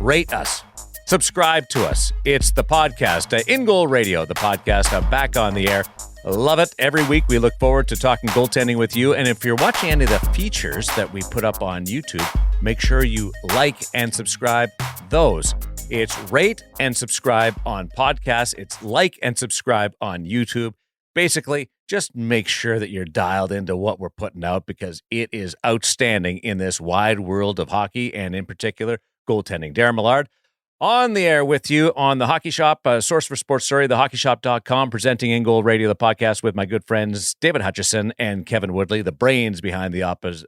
rate us, subscribe to us. It's the podcast, In Goal Radio, the podcast back on the air. Love it. Every week we look forward to talking goaltending with you. And if you're watching any of the features that we put up on YouTube, make sure you like and subscribe those. It's rate and subscribe on podcasts. It's like and subscribe on YouTube. Basically, just make sure that you're dialed into what we're putting out because it is outstanding in this wide world of hockey and in particular, goaltending. Darren Millard on the air with you on the Hockey Shop, source for sports story, thehockeyshop.com, presenting In Goal Radio, the podcast with my good friends David Hutchison and Kevin Woodley, the brains behind the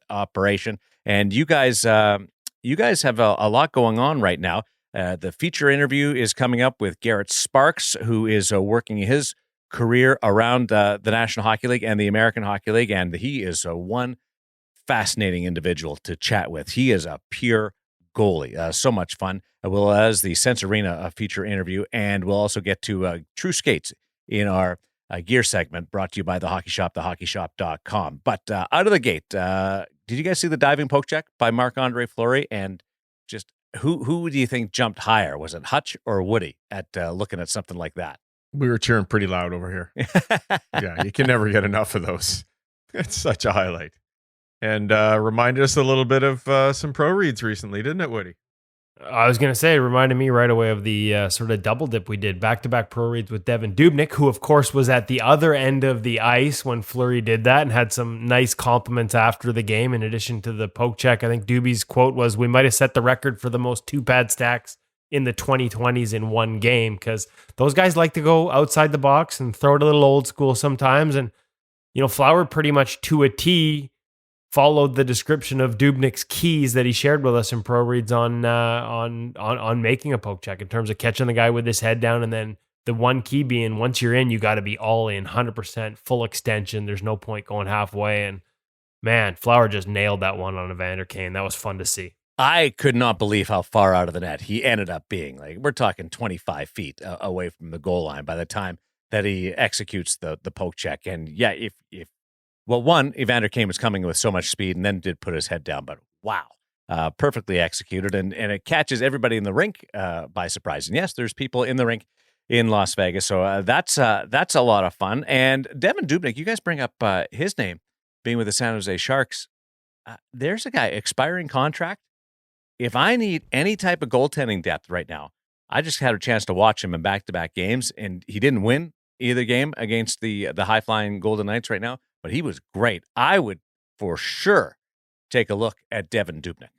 operation. And you guys have a lot going on right now. The feature interview is coming up with Garret Sparks, who is working his career around the National Hockey League and the American Hockey League, and he is one fascinating individual to chat with. He is a pure goalie. So much fun. We'll as the Sense Arena feature interview, and we'll also get to True Skates in our gear segment brought to you by The Hockey Shop, thehockeyshop.com. But out of the gate, did you guys see the diving poke check by Marc-Andre Fleury? And just who do you think jumped higher? Was it Hutch or Woody at looking at something like that? We were cheering pretty loud over here. Yeah, you can never get enough of those. It's such a highlight. And reminded us a little bit of some pro reads recently, didn't it, Woody? I was going to say, it reminded me right away of the sort of double dip we did, back-to-back pro reads with Devan Dubnyk, who, of course, was at the other end of the ice when Fleury did that and had some nice compliments after the game in addition to the poke check. I think Doobie's quote was, "We might have set the record for the most two-pad stacks in the 2020s in one game," because those guys like to go outside the box and throw it a little old school sometimes. And, you know, Flower pretty much to a T followed the description of Dubnyk's keys that he shared with us in pro reads on making a poke check in terms of catching the guy with his head down. And then the one key being once you're in, you got to be all in, 100% full extension. There's no point going halfway. And man, Flower just nailed that one on Evander Kane. That was fun to see. I could not believe how far out of the net he ended up being. Like, we're talking 25 feet away from the goal line by the time that he executes the poke check. And yeah, one, Evander Kane was coming with so much speed and then did put his head down, but wow, perfectly executed. And it catches everybody in the rink by surprise. And yes, there's people in the rink in Las Vegas. So that's a lot of fun. And Devan Dubnyk, you guys bring up his name being with the San Jose Sharks. There's a guy, expiring contract. If I need any type of goaltending depth right now, I just had a chance to watch him in back-to-back games, and he didn't win either game against the high-flying Golden Knights right now, but he was great. I would for sure take a look at Devan Dubnyk.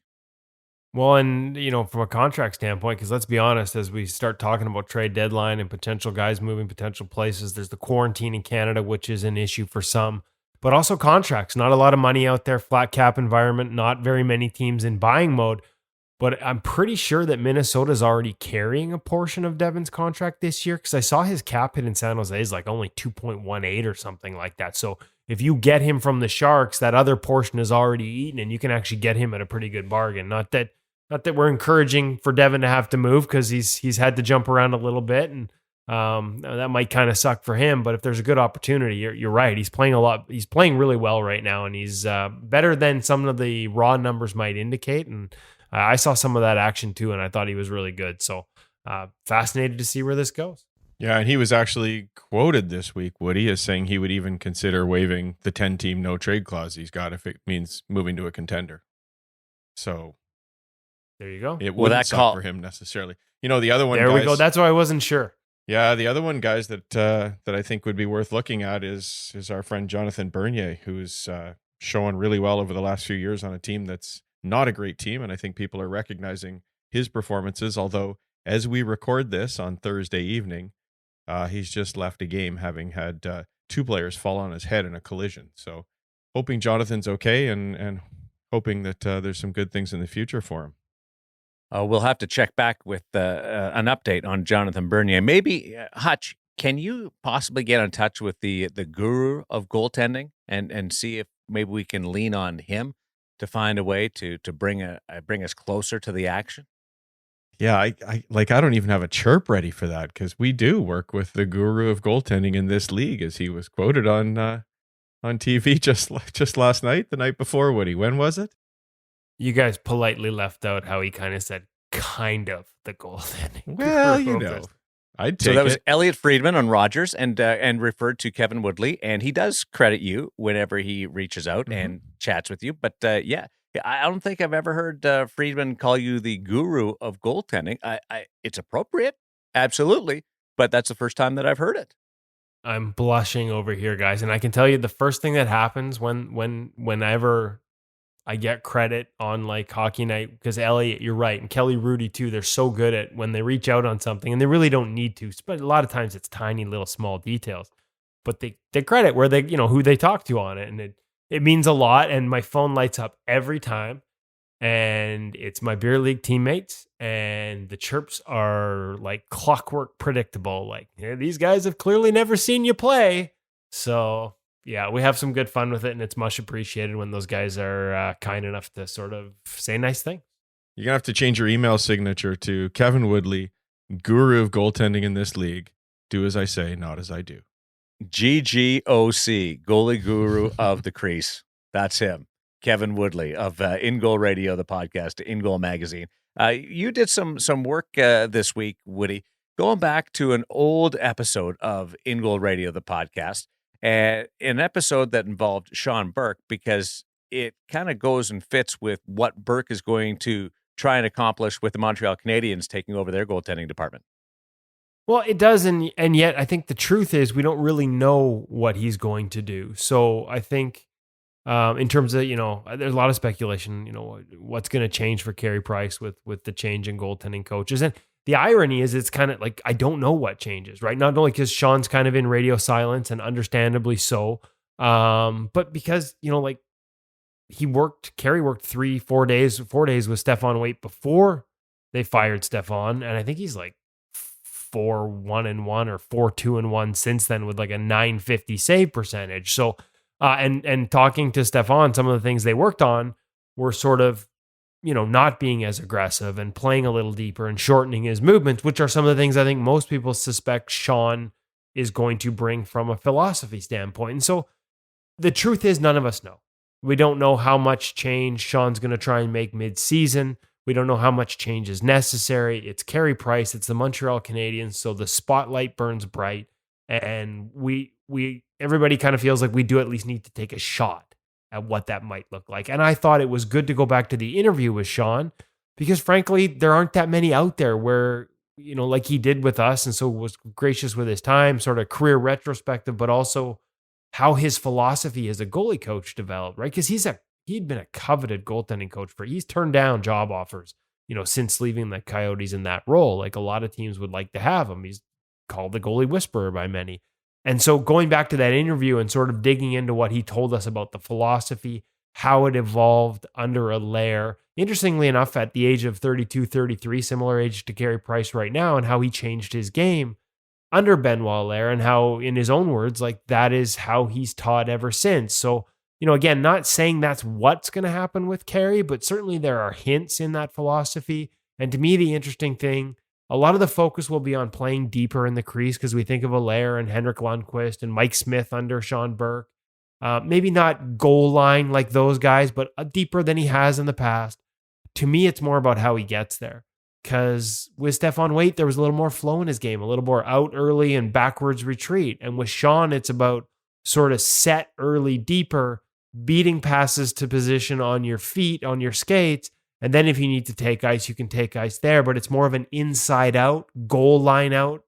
Well, and, you know, from a contract standpoint, because let's be honest, as we start talking about trade deadline and potential guys moving potential places, there's the quarantine in Canada, which is an issue for some, but also contracts. Not a lot of money out there, flat cap environment, not very many teams in buying mode. But I'm pretty sure that Minnesota's already carrying a portion of Devan's contract this year because I saw his cap hit in San Jose is like only 2.18 or something like that. So if you get him from the Sharks, that other portion is already eaten and you can actually get him at a pretty good bargain. Not that we're encouraging for Devan to have to move because he's had to jump around a little bit and that might kind of suck for him. But if there's a good opportunity, you're right. He's playing a lot. He's playing really well right now and he's better than some of the raw numbers might indicate. And I saw some of that action too, and I thought he was really good. So fascinated to see where this goes. Yeah, and he was actually quoted this week, Woody, as saying he would even consider waiving the 10-team no-trade clause he's got if it means moving to a contender. So there you go. It wouldn't suck for him necessarily. You know, the other one, there we go. That's why I wasn't sure. Yeah, the other one, guys, that I think would be worth looking at is our friend Jonathan Bernier, who's showing really well over the last few years on a team that's not a great team, and I think people are recognizing his performances, although as we record this on Thursday evening, he's just left a game having had two players fall on his head in a collision. So hoping Jonathan's okay and hoping that there's some good things in the future for him. We'll have to check back with an update on Jonathan Bernier. Maybe, Hutch, can you possibly get in touch with the guru of goaltending and see if maybe we can lean on him to find a way to bring us closer to the action? Yeah, I don't even have a chirp ready for that because we do work with the guru of goaltending in this league, as he was quoted on TV just last night, the night before. Woody, when was it? You guys politely left out how he kind of said kind of the goaltending. Well, guru you of know, this. I'd take So that was it. Elliot Friedman on Rogers and referred to Kevin Woodley, and he does credit you whenever he reaches out and chats with you. But yeah, I don't think I've ever heard Friedman call you the guru of goaltending. It's appropriate, absolutely, but that's the first time that I've heard it. I'm blushing over here, guys, and I can tell you the first thing that happens whenever I get credit on like hockey night, because Elliot, you're right, and Kelly Rudy too, they're so good at when they reach out on something, and they really don't need to, but a lot of times it's tiny little small details, but they credit where they, who they talk to on it, and it means a lot, and my phone lights up every time, and it's my beer league teammates, and the chirps are like clockwork predictable, like, yeah, these guys have clearly never seen you play. So yeah, we have some good fun with it, and it's much appreciated when those guys are kind enough to sort of say nice things. You're going to have to change your email signature to Kevin Woodley, guru of goaltending in this league. Do as I say, not as I do. GGOC, goalie guru of the crease. That's him. Kevin Woodley of In Goal Radio, the podcast, In Goal Magazine. You did some work this week, Woody, going back to an old episode of In Goal Radio, the podcast, an episode that involved Sean Burke, because it kind of goes and fits with what Burke is going to try and accomplish with the Montreal Canadiens taking over their goaltending department. Well, it does, and yet I think the truth is we don't really know what he's going to do. So I think in terms of, there's a lot of speculation, what's going to change for Carey Price with the change in goaltending coaches. And the irony is it's kind of like, I don't know what changes, right? Not only because Sean's kind of in radio silence, and understandably so, but because, Carey worked 4 days with Stefan Waite before they fired Stefan. And I think he's like 4-1-1 or 4-2-1 since then, with like a .950 save percentage. So, and talking to Stefan, some of the things they worked on were sort of, not being as aggressive and playing a little deeper and shortening his movements, which are some of the things I think most people suspect Sean is going to bring from a philosophy standpoint. And so the truth is, none of us know. We don't know how much change Sean's going to try and make mid-season. We don't know how much change is necessary. It's Carey Price. It's the Montreal Canadiens. So the spotlight burns bright, and everybody kind of feels like we do at least need to take a shot at what that might look like. And I thought it was good to go back to the interview with Sean, because frankly, there aren't that many out there where, like he did with us, and so was gracious with his time, sort of career retrospective, but also how his philosophy as a goalie coach developed, right? Because he'd been a coveted goaltending coach he's turned down job offers, since leaving the Coyotes in that role. Like a lot of teams would like to have him. He's called the goalie whisperer by many. And so going back to that interview and sort of digging into what he told us about the philosophy, how it evolved under Allaire, interestingly enough, at the age of 32, 33, similar age to Carey Price right now, and how he changed his game under Benoit Allaire, and how, in his own words, like that is how he's taught ever since. So, again, not saying that's what's going to happen with Carey, but certainly there are hints in that philosophy. And to me, the interesting thing, a lot of the focus will be on playing deeper in the crease, because we think of Allaire and Henrik Lundqvist and Mike Smith under Sean Burke. Maybe not goal line like those guys, but deeper than he has in the past. To me, it's more about how he gets there. Because with Stefan Waite, there was a little more flow in his game, a little more out early and backwards retreat. And with Sean, it's about sort of set early, deeper, beating passes to position on your feet, on your skates. And then if you need to take ice, you can take ice there. But it's more of an inside out, goal line out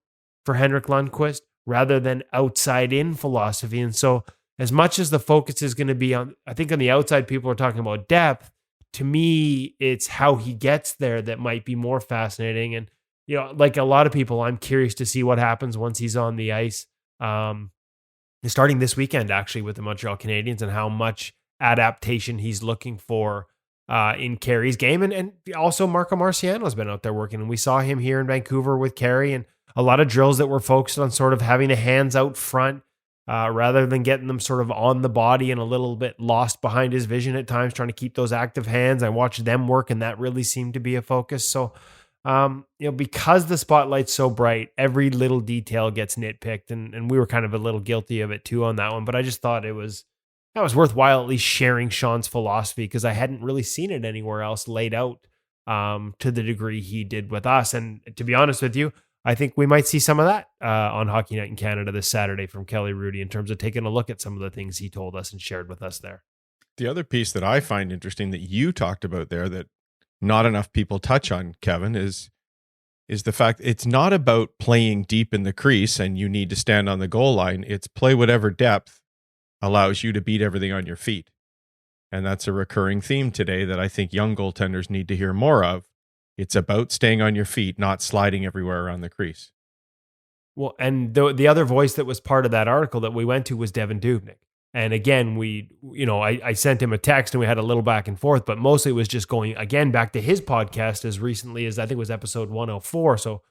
for Henrik Lundqvist rather than outside in philosophy. And so as much as the focus is going to be on, I think on the outside, people are talking about depth. To me, it's how he gets there that might be more fascinating. And, like a lot of people, I'm curious to see what happens once he's on the ice. Starting this weekend, actually, with the Montreal Canadiens, and how much adaptation he's looking for in Carey's game. And also Marco Marciano has been out there working, and we saw him here in Vancouver with Carey, and a lot of drills that were focused on sort of having the hands out front rather than getting them sort of on the body and a little bit lost behind his vision at times, trying to keep those active hands. I watched them work, and that really seemed to be a focus. So, because the spotlight's so bright, every little detail gets nitpicked, and we were kind of a little guilty of it too on that one. But I just thought that was worthwhile at least sharing Sean's philosophy, because I hadn't really seen it anywhere else laid out to the degree he did with us. And to be honest with you, I think we might see some of that on Hockey Night in Canada this Saturday from Kelly Rudy in terms of taking a look at some of the things he told us and shared with us there. The other piece that I find interesting that you talked about there that not enough people touch on, Kevin, is the fact it's not about playing deep in the crease and you need to stand on the goal line. It's play whatever depth allows you to beat everything on your feet. And that's a recurring theme today that I think young goaltenders need to hear more of. It's about staying on your feet, not sliding everywhere around the crease. Well, and the other voice that was part of that article that we went to was Devin Dubnyk. And again, I sent him a text and we had a little back and forth, but mostly it was just going again back to his podcast as recently as I think it was episode 104. So,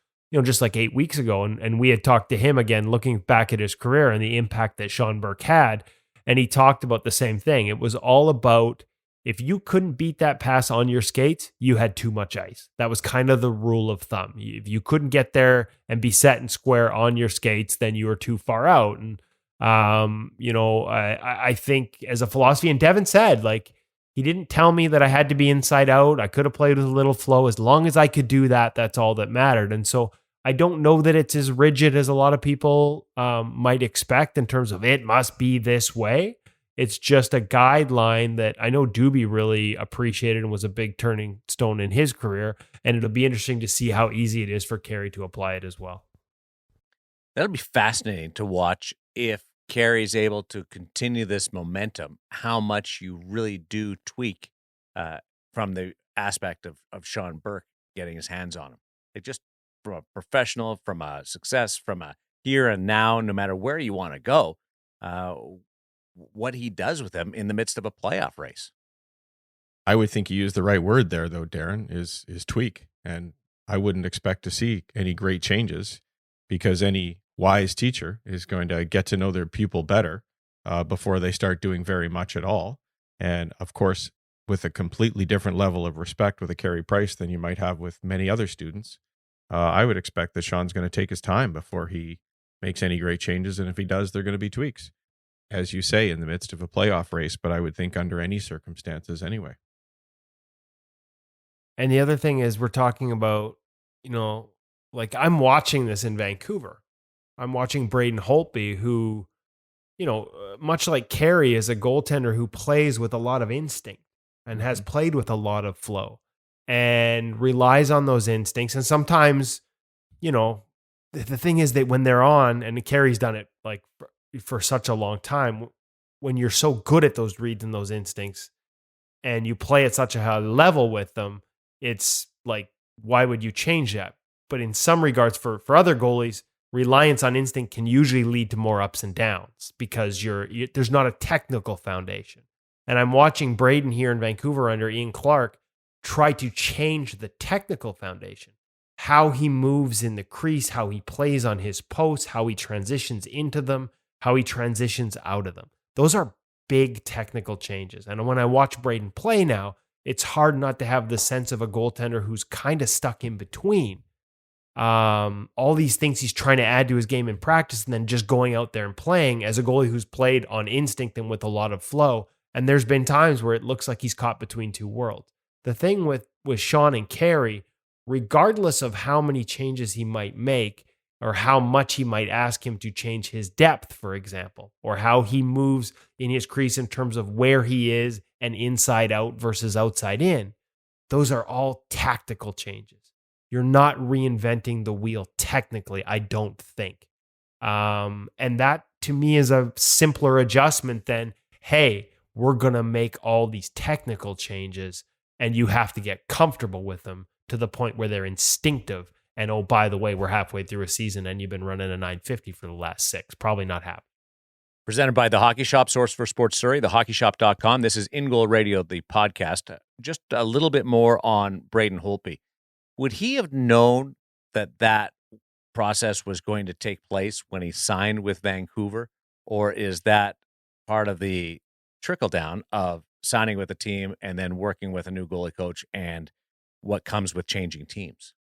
just like 8 weeks ago. And we had talked to him again, looking back at his career and the impact that Sean Burke had. And he talked about the same thing. It was all about if you couldn't beat that pass on your skates, you had too much ice. That was kind of the rule of thumb. If you couldn't get there and be set and square on your skates, then you were too far out. And I think as a philosophy, and Devin said, like, he didn't tell me that I had to be inside out. I could have played with a little flow. As long as I could do that, that's all that mattered. And so I don't know that it's as rigid as a lot of people might expect in terms of it must be this way. It's just a guideline that I know Doobie really appreciated and was a big turning stone in his career. And it'll be interesting to see how easy it is for Carey to apply it as well. That'll be fascinating to watch if Carey's able to continue this momentum, how much you really do tweak from the aspect of Sean Burke getting his hands on him. It just from a professional, from a success, from a here and now, no matter where you want to go, what he does with them in the midst of a playoff race. I would think you used the right word there, though, Darren, is tweak. And I wouldn't expect to see any great changes because any wise teacher is going to get to know their pupil better before they start doing very much at all. And of course, with a completely different level of respect with a Carey Price than you might have with many other students, I would expect that Sean's going to take his time before he makes any great changes. And if he does, they're going to be tweaks, as you say, in the midst of a playoff race, but I would think under any circumstances anyway. And the other thing is we're talking about, like I'm watching this in Vancouver. I'm watching Braden Holtby, who, much like Carey, is a goaltender who plays with a lot of instinct and has played with a lot of flow and relies on those instincts. And sometimes, the thing is that when they're on, and Carey's done it like for such a long time, when you're so good at those reads and those instincts and you play at such a high level with them, it's like, why would you change that? But in some regards, for other goalies, reliance on instinct can usually lead to more ups and downs because there's not a technical foundation. And I'm watching Braden here in Vancouver under Ian Clark try to change the technical foundation, how he moves in the crease, how he plays on his posts, how he transitions into them, how he transitions out of them. Those are big technical changes. And when I watch Braden play now, it's hard not to have the sense of a goaltender who's kind of stuck in between. All these things he's trying to add to his game in practice and then just going out there and playing as a goalie who's played on instinct and with a lot of flow. And there's been times where it looks like he's caught between two worlds. The thing with Sean and Carey, regardless of how many changes he might make or how much he might ask him to change his depth, for example, or how he moves in his crease in terms of where he is and inside out versus outside in, those are all tactical changes. You're not reinventing the wheel technically, I don't think. And that to me is a simpler adjustment than, hey, we're going to make all these technical changes and you have to get comfortable with them to the point where they're instinctive. And oh, by the way, we're halfway through a season and you've been running a 950 for the last 6. Probably not happening. Presented by The Hockey Shop, source for sports Surrey, thehockeyshop.com. This is In Goal Radio, the podcast. Just a little bit more on Braden Holtby. Would he have known that process was going to take place when he signed with Vancouver? Or is that part of the trickle down of signing with a team and then working with a new goalie coach and what comes with changing teams?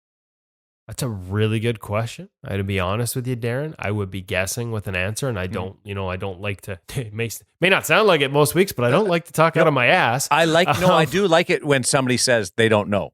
That's a really good question. To be honest with you, Darren, I would be guessing with an answer, and I don't, I don't like to. It may not sound like it most weeks, but I don't like to talk out of my ass. I do like it when somebody says they don't know.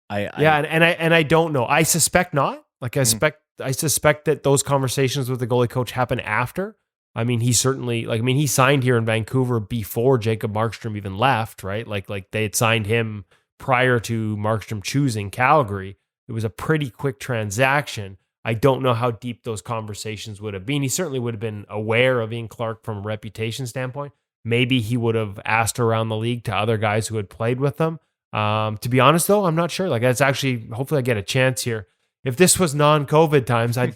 And I don't know. I suspect not. Like I suspect that those conversations with the goalie coach happen after. I mean, he certainly he signed here in Vancouver before Jacob Markstrom even left, right? Like they had signed him prior to Markstrom choosing Calgary. It was a pretty quick transaction. I don't know how deep those conversations would have been. He certainly would have been aware of Ian Clark from a reputation standpoint. Maybe he would have asked around the league to other guys who had played with them. To be honest, though, I'm not sure. Like, that's actually, hopefully I get a chance here. If this was non-COVID times, I'd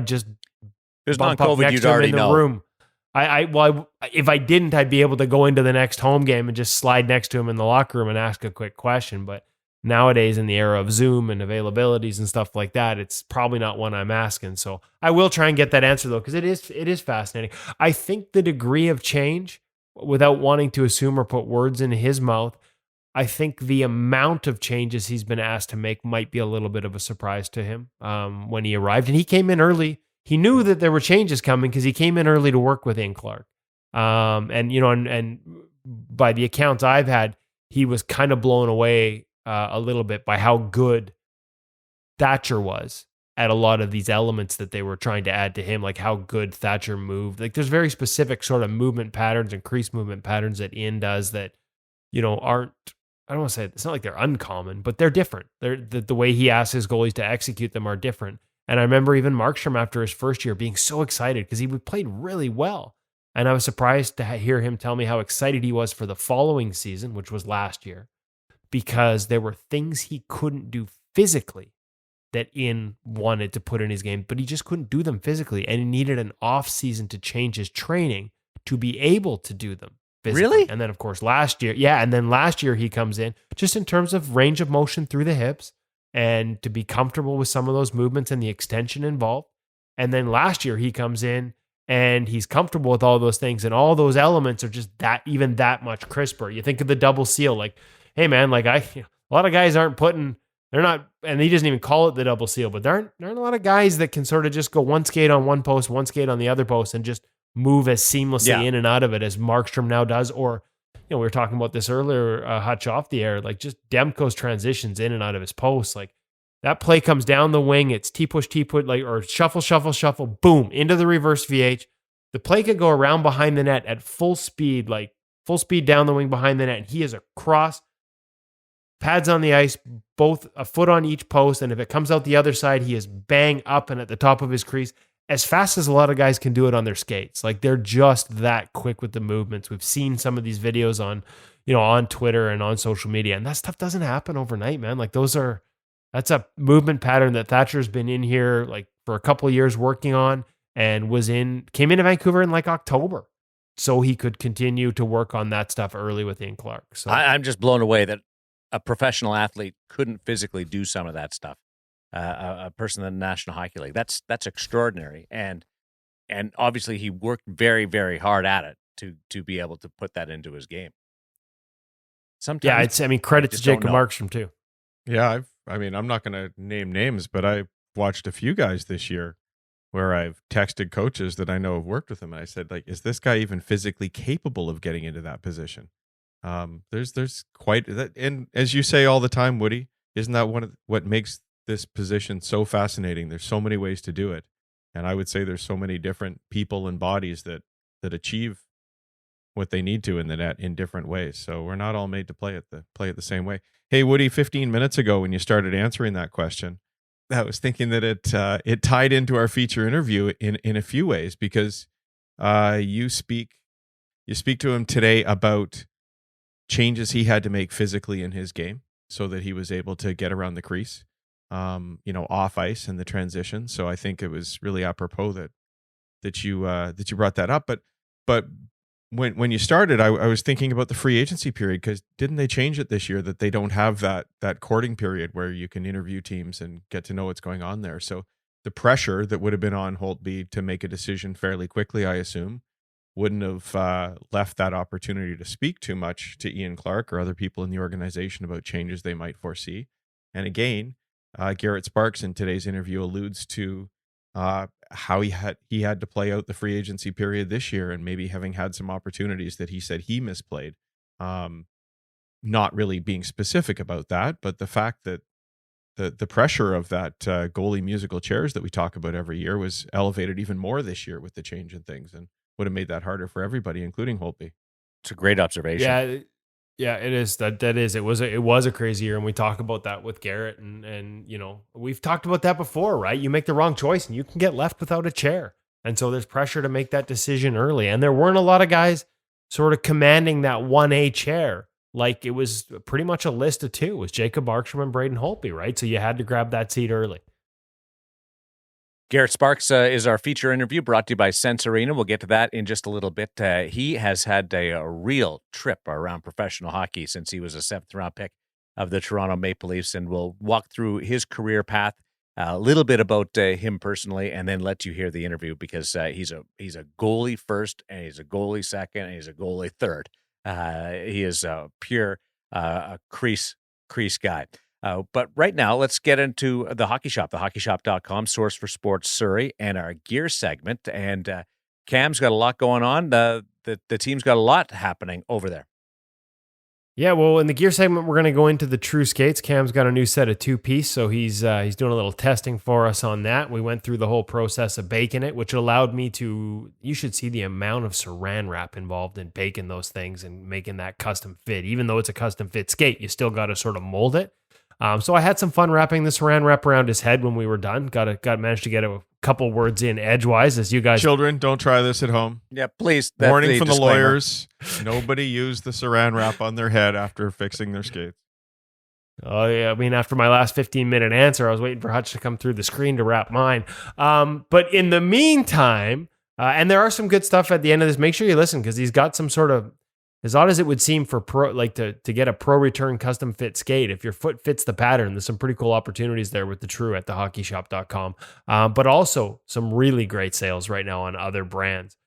just There's bump up non-COVID, next you'd to him already in the know. room. If I didn't, I'd be able to go into the next home game and just slide next to him in the locker room and ask a quick question. But nowadays, in the era of Zoom and availabilities and stuff like that, it's probably not one I'm asking. So I will try and get that answer, though, because it is fascinating. I think the degree of change, without wanting to assume or put words in his mouth, I think the amount of changes he's been asked to make might be a little bit of a surprise to him when he arrived. And he came in early. He knew that there were changes coming because he came in early to work with Ian Clark. And by the accounts I've had, he was kind of blown away a little bit by how good Thatcher was at a lot of these elements that they were trying to add to him, like how good Thatcher moved. Like, there's very specific sort of movement patterns and crease movement patterns that Ian does that, aren't, I don't want to say, it's not like they're uncommon, but they're different. The way he asks his goalies to execute them are different. And I remember even Markstrom after his first year being so excited because he played really well. And I was surprised to hear him tell me how excited he was for the following season, which was last year, because there were things he couldn't do physically that Ian wanted to put in his game, but he just couldn't do them physically. And he needed an off season to change his training to be able to do them physically. Really? And then, of course, last year he comes in just in terms of range of motion through the hips and to be comfortable with some of those movements and the extension involved. And then last year he comes in and he's comfortable with all those things, and all those elements are just even that much crisper. You think of the double seal, like, hey man, like a lot of guys they're not, and he doesn't even call it the double seal, but there aren't a lot of guys that can sort of just go one skate on one post, one skate on the other post, and just move as seamlessly in and out of it as Markstrom now does. Or, we were talking about this earlier, Hutch off the air, like just Demko's transitions in and out of his posts. Like, that play comes down the wing, it's T-push, like, or shuffle, boom, into the reverse VH. The play could go around behind the net at full speed down the wing behind the net. And he is across, pads on the ice, both a foot on each post. And if it comes out the other side, he is bang up and at the top of his crease as fast as a lot of guys can do it on their skates. Like, they're just that quick with the movements. We've seen some of these videos on Twitter and on social media, and that stuff doesn't happen overnight, man. Like, that's a movement pattern that Thatcher's been in here like for a couple of years working on, and came into Vancouver in like October, so he could continue to work on that stuff early with Ian Clark. So I'm just blown away that a professional athlete couldn't physically do some of that stuff. A person in the National Hockey League, that's extraordinary, and obviously he worked very, very hard at it to be able to put that into his game. Sometimes, credit to Jacob Markstrom too. Yeah, I'm not going to name names, but I've watched a few guys this year where I've texted coaches that I know have worked with him, and I said, like, is this guy even physically capable of getting into that position? There's quite that, and as you say all the time, Woody, isn't that one of what makes this position so fascinating? There's so many ways to do it, and I would say there's so many different people and bodies that achieve what they need to in the net in different ways. So we're not all made to play it the same way. Hey, Woody, 15 minutes ago when you started answering that question, I was thinking that it tied into our feature interview in a few ways, because you speak to him today about changes he had to make physically in his game so that he was able to get around the crease, off ice and the transition. So I think it was really apropos that you brought that up. But when you started, I was thinking about the free agency period, because didn't they change it this year that they don't have that courting period where you can interview teams and get to know what's going on there? So the pressure that would have been on Holtby to make a decision fairly quickly, I assume, wouldn't have left that opportunity to speak too much to Ian Clark or other people in the organization about changes they might foresee. And again, Garret Sparks in today's interview alludes to how he had to play out the free agency period this year, and maybe having had some opportunities that he said he misplayed. not really being specific about that, but the fact that the pressure of that goalie musical chairs that we talk about every year was elevated even more this year with the change in things, and would have made that harder for everybody, including Holtby. It's a great observation. Yeah, it is. That is. It was a crazy year, and we talk about that with Garret, and we've talked about that before, right? You make the wrong choice, and you can get left without a chair, and so there's pressure to make that decision early. And there weren't a lot of guys sort of commanding that 1A chair. Like, it was pretty much a list of two. It was Jacob Markstrom and Braden Holtby, right? So you had to grab that seat early. Garret Sparks is our feature interview brought to you by Sincerity. We'll get to that in just a little bit. He has had a real trip around professional hockey since he was a 7th-round pick of the Toronto Maple Leafs, and we'll walk through his career path, a little bit about him personally, and then let you hear the interview, because he's a goalie first, and he's a goalie second, and he's a goalie third. He is a pure crease guy. But right now, let's get into the Hockey Shop, thehockeyshop.com, source for sports Surrey, and our gear segment. And Cam's got a lot going on. The team's got a lot happening over there. Yeah, well, in the gear segment, we're going to go into the True Skates. Cam's got a new set of 2-piece, so he's doing a little testing for us on that. We went through the whole process of baking it, which allowed me to, you should see the amount of saran wrap involved in baking those things and making that custom fit. Even though it's a custom fit skate, you still got to sort of mold it. So I had some fun wrapping the saran wrap around his head when we were done. Managed to get a couple words in edgewise, as you guys. Children, don't try this at home. Yeah, please. Warning from the lawyers. Nobody used the saran wrap on their head after fixing their skates. Oh, yeah. I mean, after my last 15-minute answer, I was waiting for Hutch to come through the screen to wrap mine. But in the meantime, and there are some good stuff at the end of this. Make sure you listen, because he's got some sort of, as odd as it would seem for pro, like to get a pro return custom fit skate, if your foot fits the pattern, there's some pretty cool opportunities there with the True at thehockeyshop.com. But also some really great sales right now on other brands.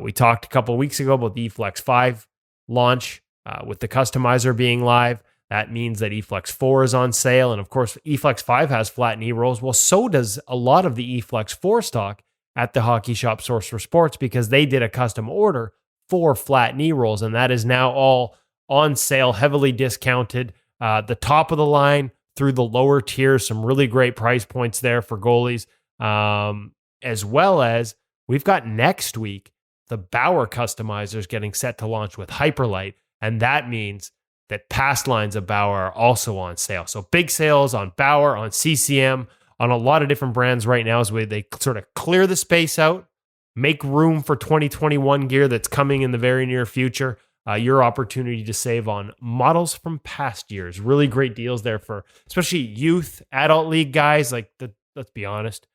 We talked a couple of weeks ago about the eFlex 5 launch with the customizer being live. That means that eFlex 4 is on sale. And of course, eFlex 5 has flat knee rolls. Well, so does a lot of the eFlex 4 stock at the Hockey Shop Source for Sports, because they did a custom order for flat knee rolls, and that is now all on sale, heavily discounted. The top of the line through the lower tiers, some really great price points there for goalies, as well as we've got next week the Bauer customizers getting set to launch with Hyperlight, and that means that past lines of Bauer are also on sale. So big sales on Bauer, on CCM, on a lot of different brands right now as they sort of clear the space out, make room for 2021 gear that's coming in the very near future. Your opportunity to save on models from past years. Really great deals there for especially youth, adult league guys. Let's be honest.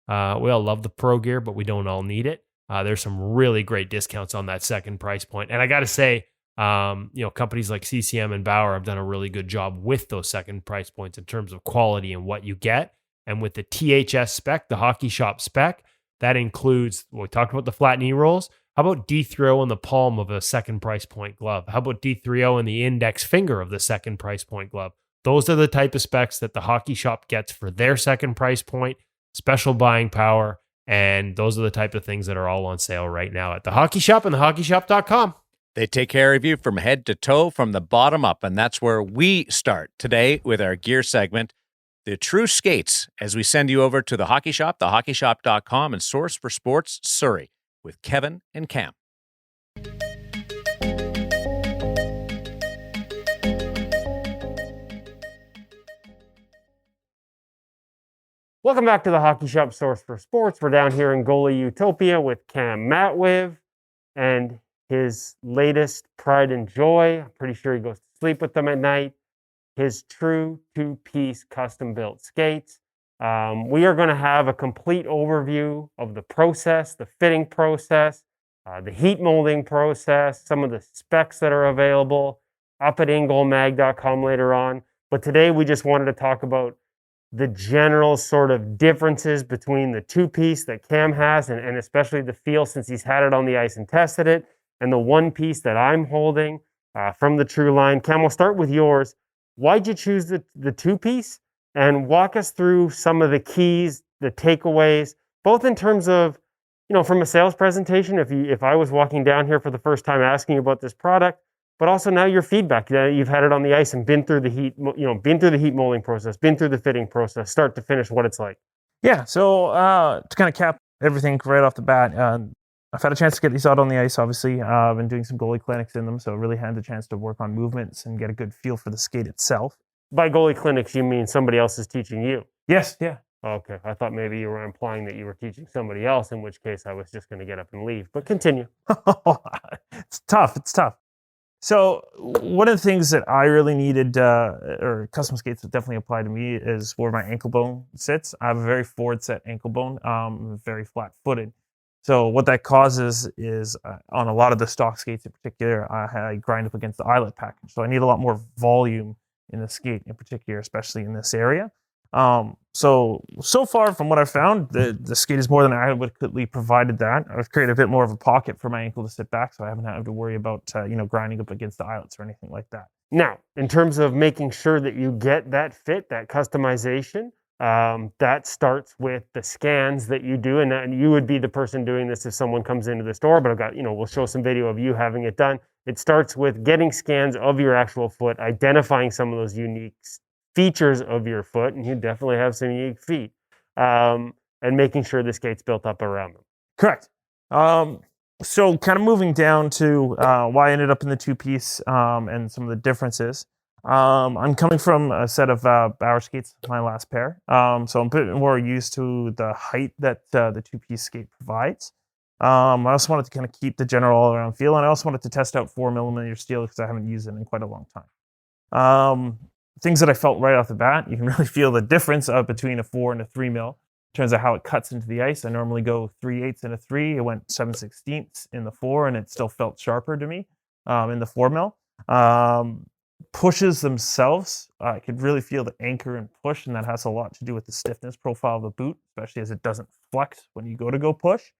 We all love the pro gear, but we don't all need it. There's some really great discounts on that second price point. And I got to say, companies like CCM and Bauer have done a really good job with those second price points in terms of quality and what you get. And with the THS spec, the Hockey Shop spec, that includes, we talked about the flat knee rolls. How about D3O in the palm of a second price point glove? How about D3O in the index finger of the second price point glove? Those are the type of specs that the Hockey Shop gets for their second price point, special buying power, and those are the type of things that are all on sale right now at the Hockey Shop and thehockeyshop.com. They take care of you from head to toe, from the bottom up, and that's where we start today with our gear segment, the True Skates, as we send you over to the Hockey Shop, thehockeyshop.com, and Source for Sports Surrey with Kevin and Cam. Welcome back to the Hockey Shop Source for Sports. We're down here in goalie utopia with Cam Matwiv and his latest pride and joy. I'm pretty sure he goes to sleep with them at night. His True 2-piece custom-built skates. We are going to have a complete overview of the process, the fitting process, the heat molding process, some of the specs that are available up at ingoalmag.com later on. But today we just wanted to talk about the general sort of differences between the 2-piece that Cam has, and especially the feel since he's had it on the ice and tested it, and the 1-piece that I'm holding from the True line. Cam, we'll start with yours. Why'd you choose the 2-piece? And walk us through some of the keys, the takeaways, both in terms of, from a sales presentation, if I was walking down here for the first time asking you about this product, but also now your feedback. You've had it on the ice and been through the heat, been through the heat molding process, been through the fitting process, start to finish, what it's like. Yeah, so to kind of cap everything right off the bat, I've had a chance to get these out on the ice, obviously. I've been doing some goalie clinics in them, so really had the chance to work on movements and get a good feel for the skate itself. By goalie clinics, you mean somebody else is teaching you? Yes, yeah. Okay, I thought maybe you were implying that you were teaching somebody else, in which case I was just going to get up and leave. But continue. It's tough. So one of the things that I really needed, or custom skates that definitely apply to me, is where my ankle bone sits. I have a very forward set ankle bone, very flat footed. So what that causes is on a lot of the stock skates in particular, I grind up against the eyelet package. So I need a lot more volume in the skate in particular, especially in this area. So far from what I've found, the skate is more than adequately provided that. I've created a bit more of a pocket for my ankle to sit back, so I haven't had to worry about grinding up against the eyelets or anything like that. Now, in terms of making sure that you get that fit, that customization, that starts with the scans that you do, and you would be the person doing this if someone comes into the store, but I've got, we'll show some video of you having it done. It starts with getting scans of your actual foot, identifying some of those unique features of your foot, and you definitely have some unique feet, and making sure the skate's built up around them. Correct. So kind of moving down to why I ended up in the two-piece and some of the differences. I'm coming from a set of Bauer skates, my last pair. So I'm a bit more used to the height that the two-piece skate provides. I also wanted to kind of keep the general all-around feel, and I also wanted to test out 4mm steel because I haven't used it in quite a long time. Things that I felt right off the bat, you can really feel the difference between a 4 and a 3mm. In terms of how it cuts into the ice, I normally go 3/8 and a 3. It went 7/16 in the 4, and it still felt sharper to me in the 4mm. Pushes themselves, I could really feel the anchor and push, and that has a lot to do with the stiffness profile of the boot, especially as it doesn't flex when you go push.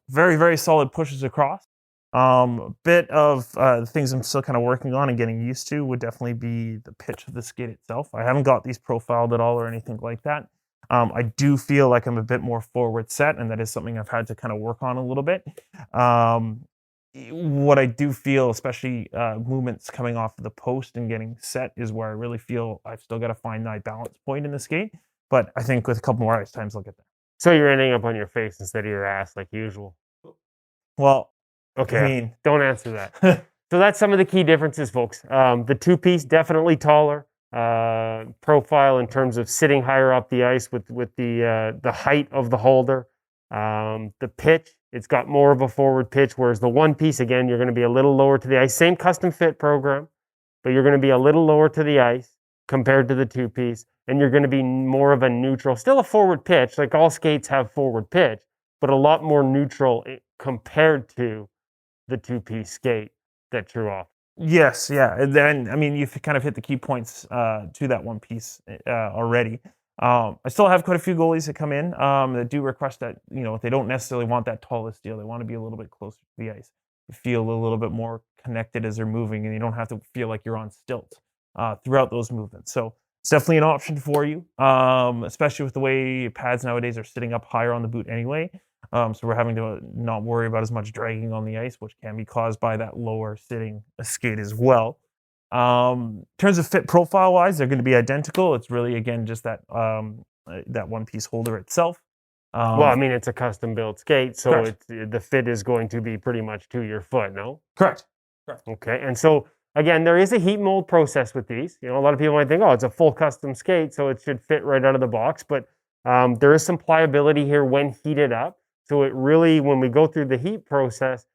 Very, very solid pushes across. A bit of the things I'm still kind of working on and getting used to would definitely be the pitch of the skate itself. I haven't got these profiled at all or anything like that. I do feel like I'm a bit more forward set, and that is something I've had to kind of work on a little bit. What I do feel, especially movements coming off of the post and getting set, is where I really feel I've still got to find my balance point in the skate. But I think with a couple more ice times, I'll get there. So you're ending up on your face instead of your ass like usual. Well, okay, I mean, don't answer that. So that's some of the key differences, folks. The two-piece, definitely taller profile in terms of sitting higher up the ice with the height of the holder. The pitch, it's got more of a forward pitch, whereas the one-piece, again, you're going to be a little lower to the ice. Same custom fit program, but you're going to be a little lower to the ice compared to the two-piece, and you're going to be more of a neutral, still a forward pitch, like all skates have forward pitch, but a lot more neutral compared to the two-piece skate that True off. Yes, yeah. And then, I mean, you've kind of hit the key points to that one piece already. I still have quite a few goalies that come in that do request that, they don't necessarily want that tallest steel. They want to be a little bit closer to the ice. You feel a little bit more connected as they're moving, and you don't have to feel like you're on stilts throughout those movements. So it's definitely an option for you, especially with the way pads nowadays are sitting up higher on the boot anyway. So we're having to not worry about as much dragging on the ice, which can be caused by that lower sitting skate as well. In terms of fit profile wise, they're going to be identical. It's really, again, just that one piece holder itself. Well, I mean, it's a custom built skate, so the fit is going to be pretty much to your foot, no? Correct. Okay, and so again, there is a heat mold process with these. A lot of people might think, oh, it's a full custom skate, so it should fit right out of the box, but there is some pliability here when heated up. So it really, when we go through the heat process,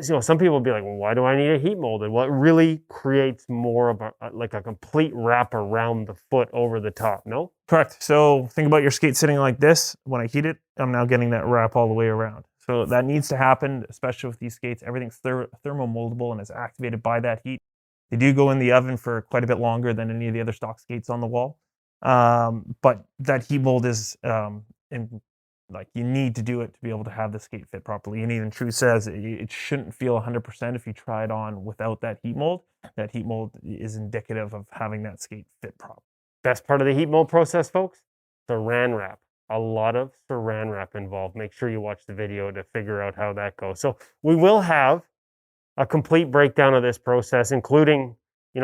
some people will be like, well, why do I need a heat molded? Well, it really creates more of a complete wrap around the foot over the top, no? Correct. So think about your skate sitting like this. When I heat it, I'm now getting that wrap all the way around. So that needs to happen, especially with these skates. Everything's thermomoldable and is activated by that heat. They do go in the oven for quite a bit longer than any of the other stock skates on the wall. But that heat mold is you need to do it to be able to have the skate fit properly. And even True says it shouldn't feel 100% if you try it on without that heat mold. That heat mold is indicative of having that skate fit properly. Best part of the heat mold process, folks, saran wrap. A lot of saran wrap involved. Make sure you watch the video to figure out how that goes. So we will have a complete breakdown of this process, including,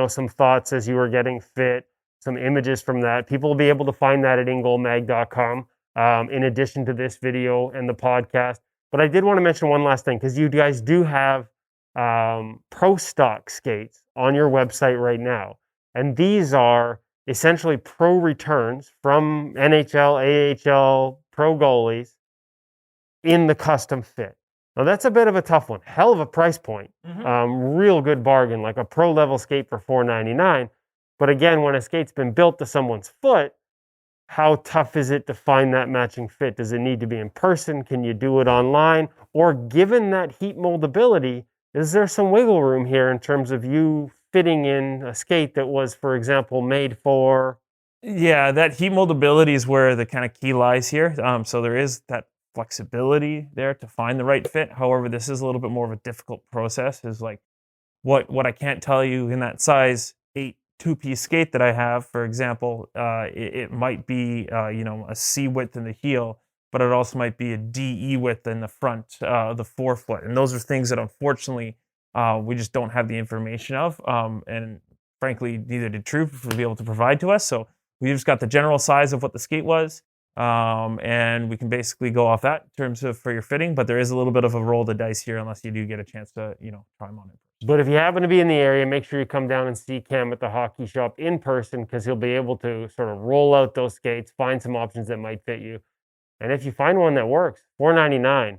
some thoughts as you were getting fit, some images from that. People will be able to find that at ingoalmag.com, in addition to this video and the podcast. But I did want to mention one last thing, because you guys do have pro stock skates on your website right now. And these are essentially pro returns from NHL, AHL, pro goalies in the custom fit. Now that's a bit of a tough one. Hell of a price point. Real good bargain, like a pro level skate for $4.99. But again, when a skate's been built to someone's foot, how tough is it to find that matching fit? Does it need to be in person? Can you do it online? Or given that heat moldability, is there some wiggle room here in terms of you fitting in a skate that was, for example, made for? Yeah, that heat moldability is where the kind of key lies here. So there is that flexibility there to find the right fit. However, this is a little bit more of a difficult process. Is like what I can't tell you in that size 8 two-piece skate that I have, for example, it might be a C width in the heel, but it also might be a DE width in the front, the forefoot. And those are things that unfortunately we just don't have the information of. And frankly, neither did True to be able to provide to us. So we just got the general size of what the skate was. And we can basically go off that in terms of for your fitting, but there is a little bit of a roll of the dice here unless you do get a chance to, try them on it. But if you happen to be in the area, make sure you come down and see Cam at the hockey shop in person, because he'll be able to sort of roll out those skates, find some options that might fit you. And if you find one that works, $4.99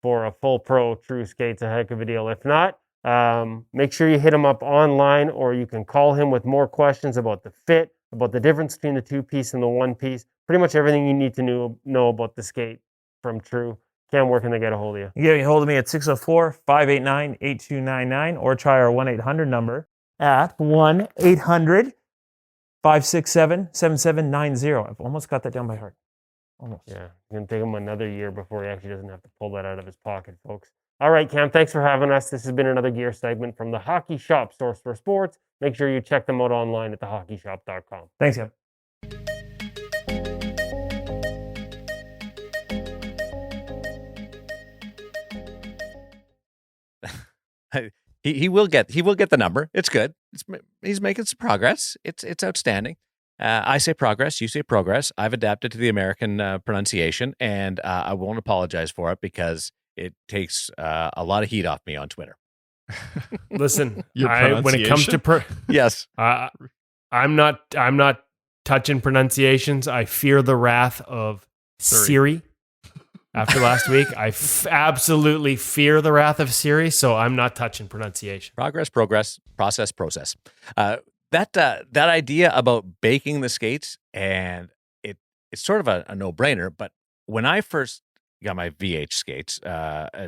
for a full pro True skate's a heck of a deal. If not, make sure you hit him up online, or you can call him with more questions about the fit, about the difference between the 2-piece and the 1-piece, pretty much everything you need to know about the skate from True. Cam, where can they get a hold of you? You can get a hold of me at 604-589-8299, or try our 1-800 number at 1-800-567-7790. I've almost got that down by heart. Almost. Yeah, it's going to take him another year before he actually doesn't have to pull that out of his pocket, folks. All right, Cam, thanks for having us. This has been another gear segment from the Hockey Shop, source for sports. Make sure you check them out online at thehockeyshop.com. Thanks, Cam. He will get the number. It's good. He's making some progress. It's outstanding. I say progress. You say progress. I've adapted to the American pronunciation, and I won't apologize for it because it takes a lot of heat off me on Twitter. Listen, when it comes to yes, I'm not touching pronunciations. I fear the wrath of Siri. After last week, I absolutely fear the wrath of Siri, so I'm not touching pronunciation. Progress, process. That idea about baking the skates, and it's sort of a no-brainer, but when I first got my VH skates,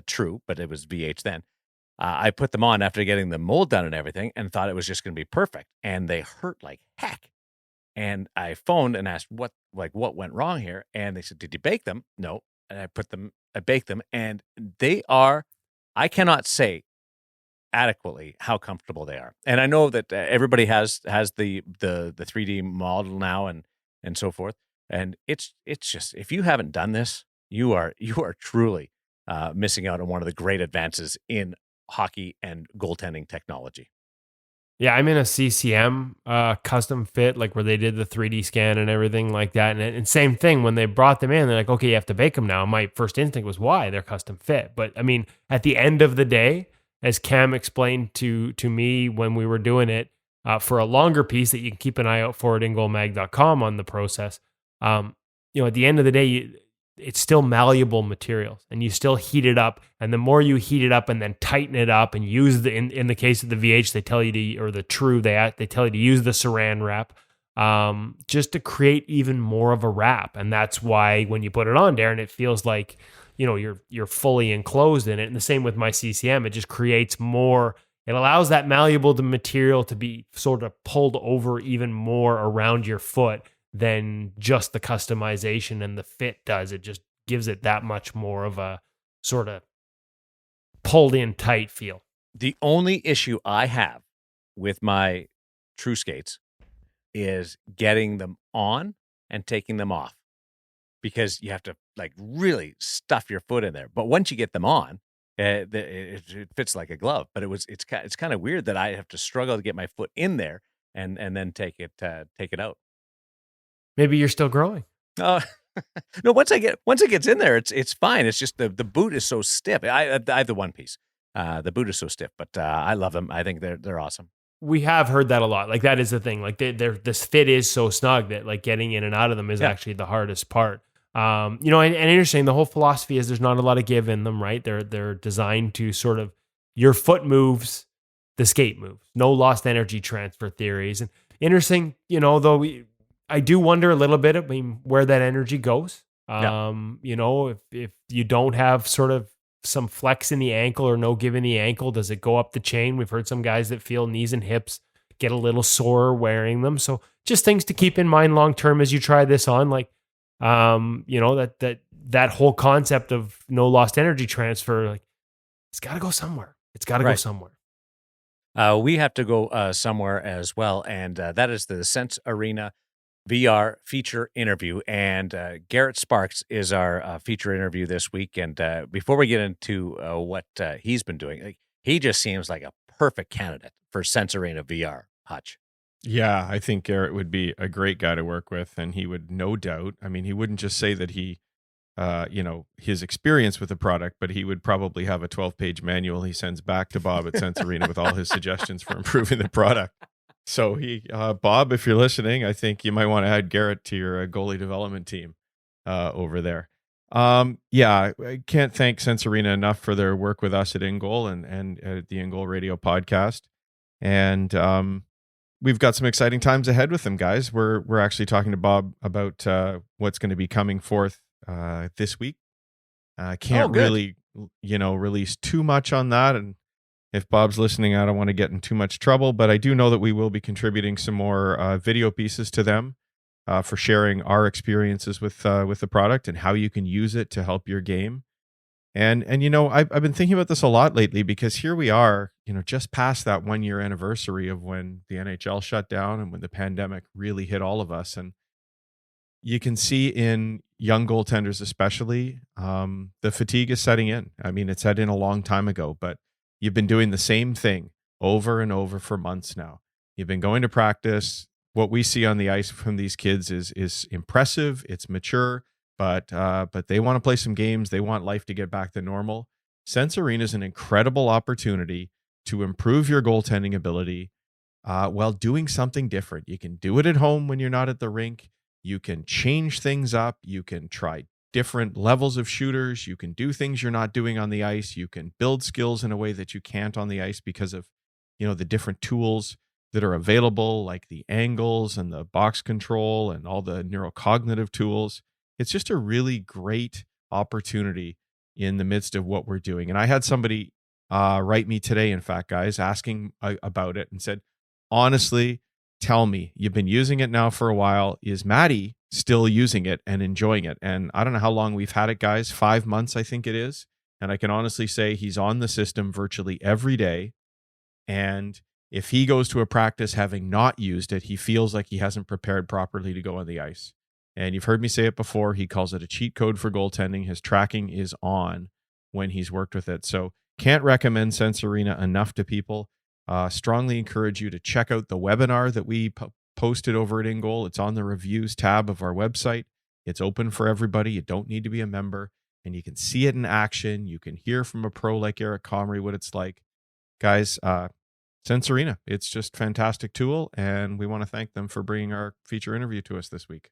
True, but it was VH then, I put them on after getting the mold done and everything and thought it was just going to be perfect, and they hurt like heck. And I phoned and asked what went wrong here, and they said, "Did you bake them?" No. And I baked them, and they are, I cannot say adequately how comfortable they are. And I know that everybody has the 3D model now and so forth. And it's just, if you haven't done this, you are truly missing out on one of the great advances in hockey and goaltending technology. Yeah, I'm in a CCM custom fit, like where they did the 3D scan and everything like that. And same thing, when they brought them in, they're like, okay, you have to bake them now. My first instinct was, why? They're custom fit. But I mean, at the end of the day, as Cam explained to me when we were doing it, for a longer piece that you can keep an eye out for at ingoalmag.com on the process, at the end of the day, it's still malleable materials, and you still heat it up. And the more you heat it up and then tighten it up and use in the case of the VH, they tell you to, or the True, they tell you to use the saran wrap, just to create even more of a wrap. And that's why when you put it on, Darren, it feels like, you're fully enclosed in it. And the same with my CCM, it just creates more. It allows that malleable material to be sort of pulled over even more around your foot than just the customization and the fit does. It just gives it that much more of a sort of pulled in tight feel. The only issue I have with my True skates is getting them on and taking them off, because you have to like really stuff your foot in there. But once you get them on, it fits like a glove. But it's kind of weird that I have to struggle to get my foot in there and then take it out. Maybe you're still growing. Oh, no, once it gets in there, it's fine. It's just the boot is so stiff. I have the one piece. The boot is so stiff, but I love them. I think they're awesome. We have heard that a lot. Like that is the thing. Like this fit is so snug that like getting in and out of them is actually the hardest part. And interesting. The whole philosophy is there's not a lot of give in them, right? They're designed to sort of your foot moves, the skate moves. No lost energy transfer theories. And interesting, though I do wonder a little bit. I mean, where that energy goes. If you don't have sort of some flex in the ankle or no give in the ankle, does it go up the chain? We've heard some guys that feel knees and hips get a little sore wearing them. So just things to keep in mind long term as you try this on. Like, that whole concept of no lost energy transfer, like it's got to go somewhere. It's got to go somewhere. We have to go somewhere as well, and that is the Sense Arena VR feature interview. And Garret Sparks is our feature interview this week. And before we get into what he's been doing, like, he just seems like a perfect candidate for Sense Arena VR. Hutch. Yeah, I think Garret would be a great guy to work with, and he would no doubt. I mean, he wouldn't just say that he, his experience with the product, but he would probably have a 12-page manual he sends back to Bob at Sense Arena with all his suggestions for improving the product. So Bob, if you're listening, I think you might want to add Garret to your goalie development team over there. I can't thank Sense Arena enough for their work with us at In Goal and at the In Goal Radio podcast. And we've got some exciting times ahead with them, guys. We're actually talking to Bob about what's going to be coming forth this week. Can't really, release too much on that. And if Bob's listening, I don't want to get in too much trouble, but I do know that we will be contributing some more video pieces to them for sharing our experiences with the product and how you can use it to help your game. And I've been thinking about this a lot lately because here we are, just past that 1-year anniversary of when the NHL shut down and when the pandemic really hit all of us. And you can see in young goaltenders especially, the fatigue is setting in. I mean, it set in a long time ago, but you've been doing the same thing over and over for months now. You've been going to practice. What we see on the ice from these kids is impressive. It's mature, but they want to play some games. They want life to get back to normal. Sense Arena is an incredible opportunity to improve your goaltending ability while doing something different. You can do it at home when you're not at the rink. You can change things up. You can try different levels of shooters. You can do things you're not doing on the ice. You can build skills in a way that you can't on the ice because of, the different tools that are available, like the angles and the box control and all the neurocognitive tools. It's just a really great opportunity in the midst of what we're doing. And I had somebody write me today, in fact, guys, asking about it and said, honestly, tell me, you've been using it now for a while. Is Maddie still using it and enjoying it? And I don't know how long we've had it, guys. 5 months, I think it is. And I can honestly say he's on the system virtually every day. And if he goes to a practice having not used it, he feels like he hasn't prepared properly to go on the ice. And you've heard me say it before. He calls it a cheat code for goaltending. His tracking is on when he's worked with it. So can't recommend Sense Arena enough to people. Strongly encourage you to check out the webinar that we posted over at In Goal. It's on the reviews tab of our website. It's open for everybody. You don't need to be a member, and you can see it in action. You can hear from a pro like Eric Comrie what it's like. Guys, Sense Arena, it's just a fantastic tool, and we want to thank them for bringing our feature interview to us this week.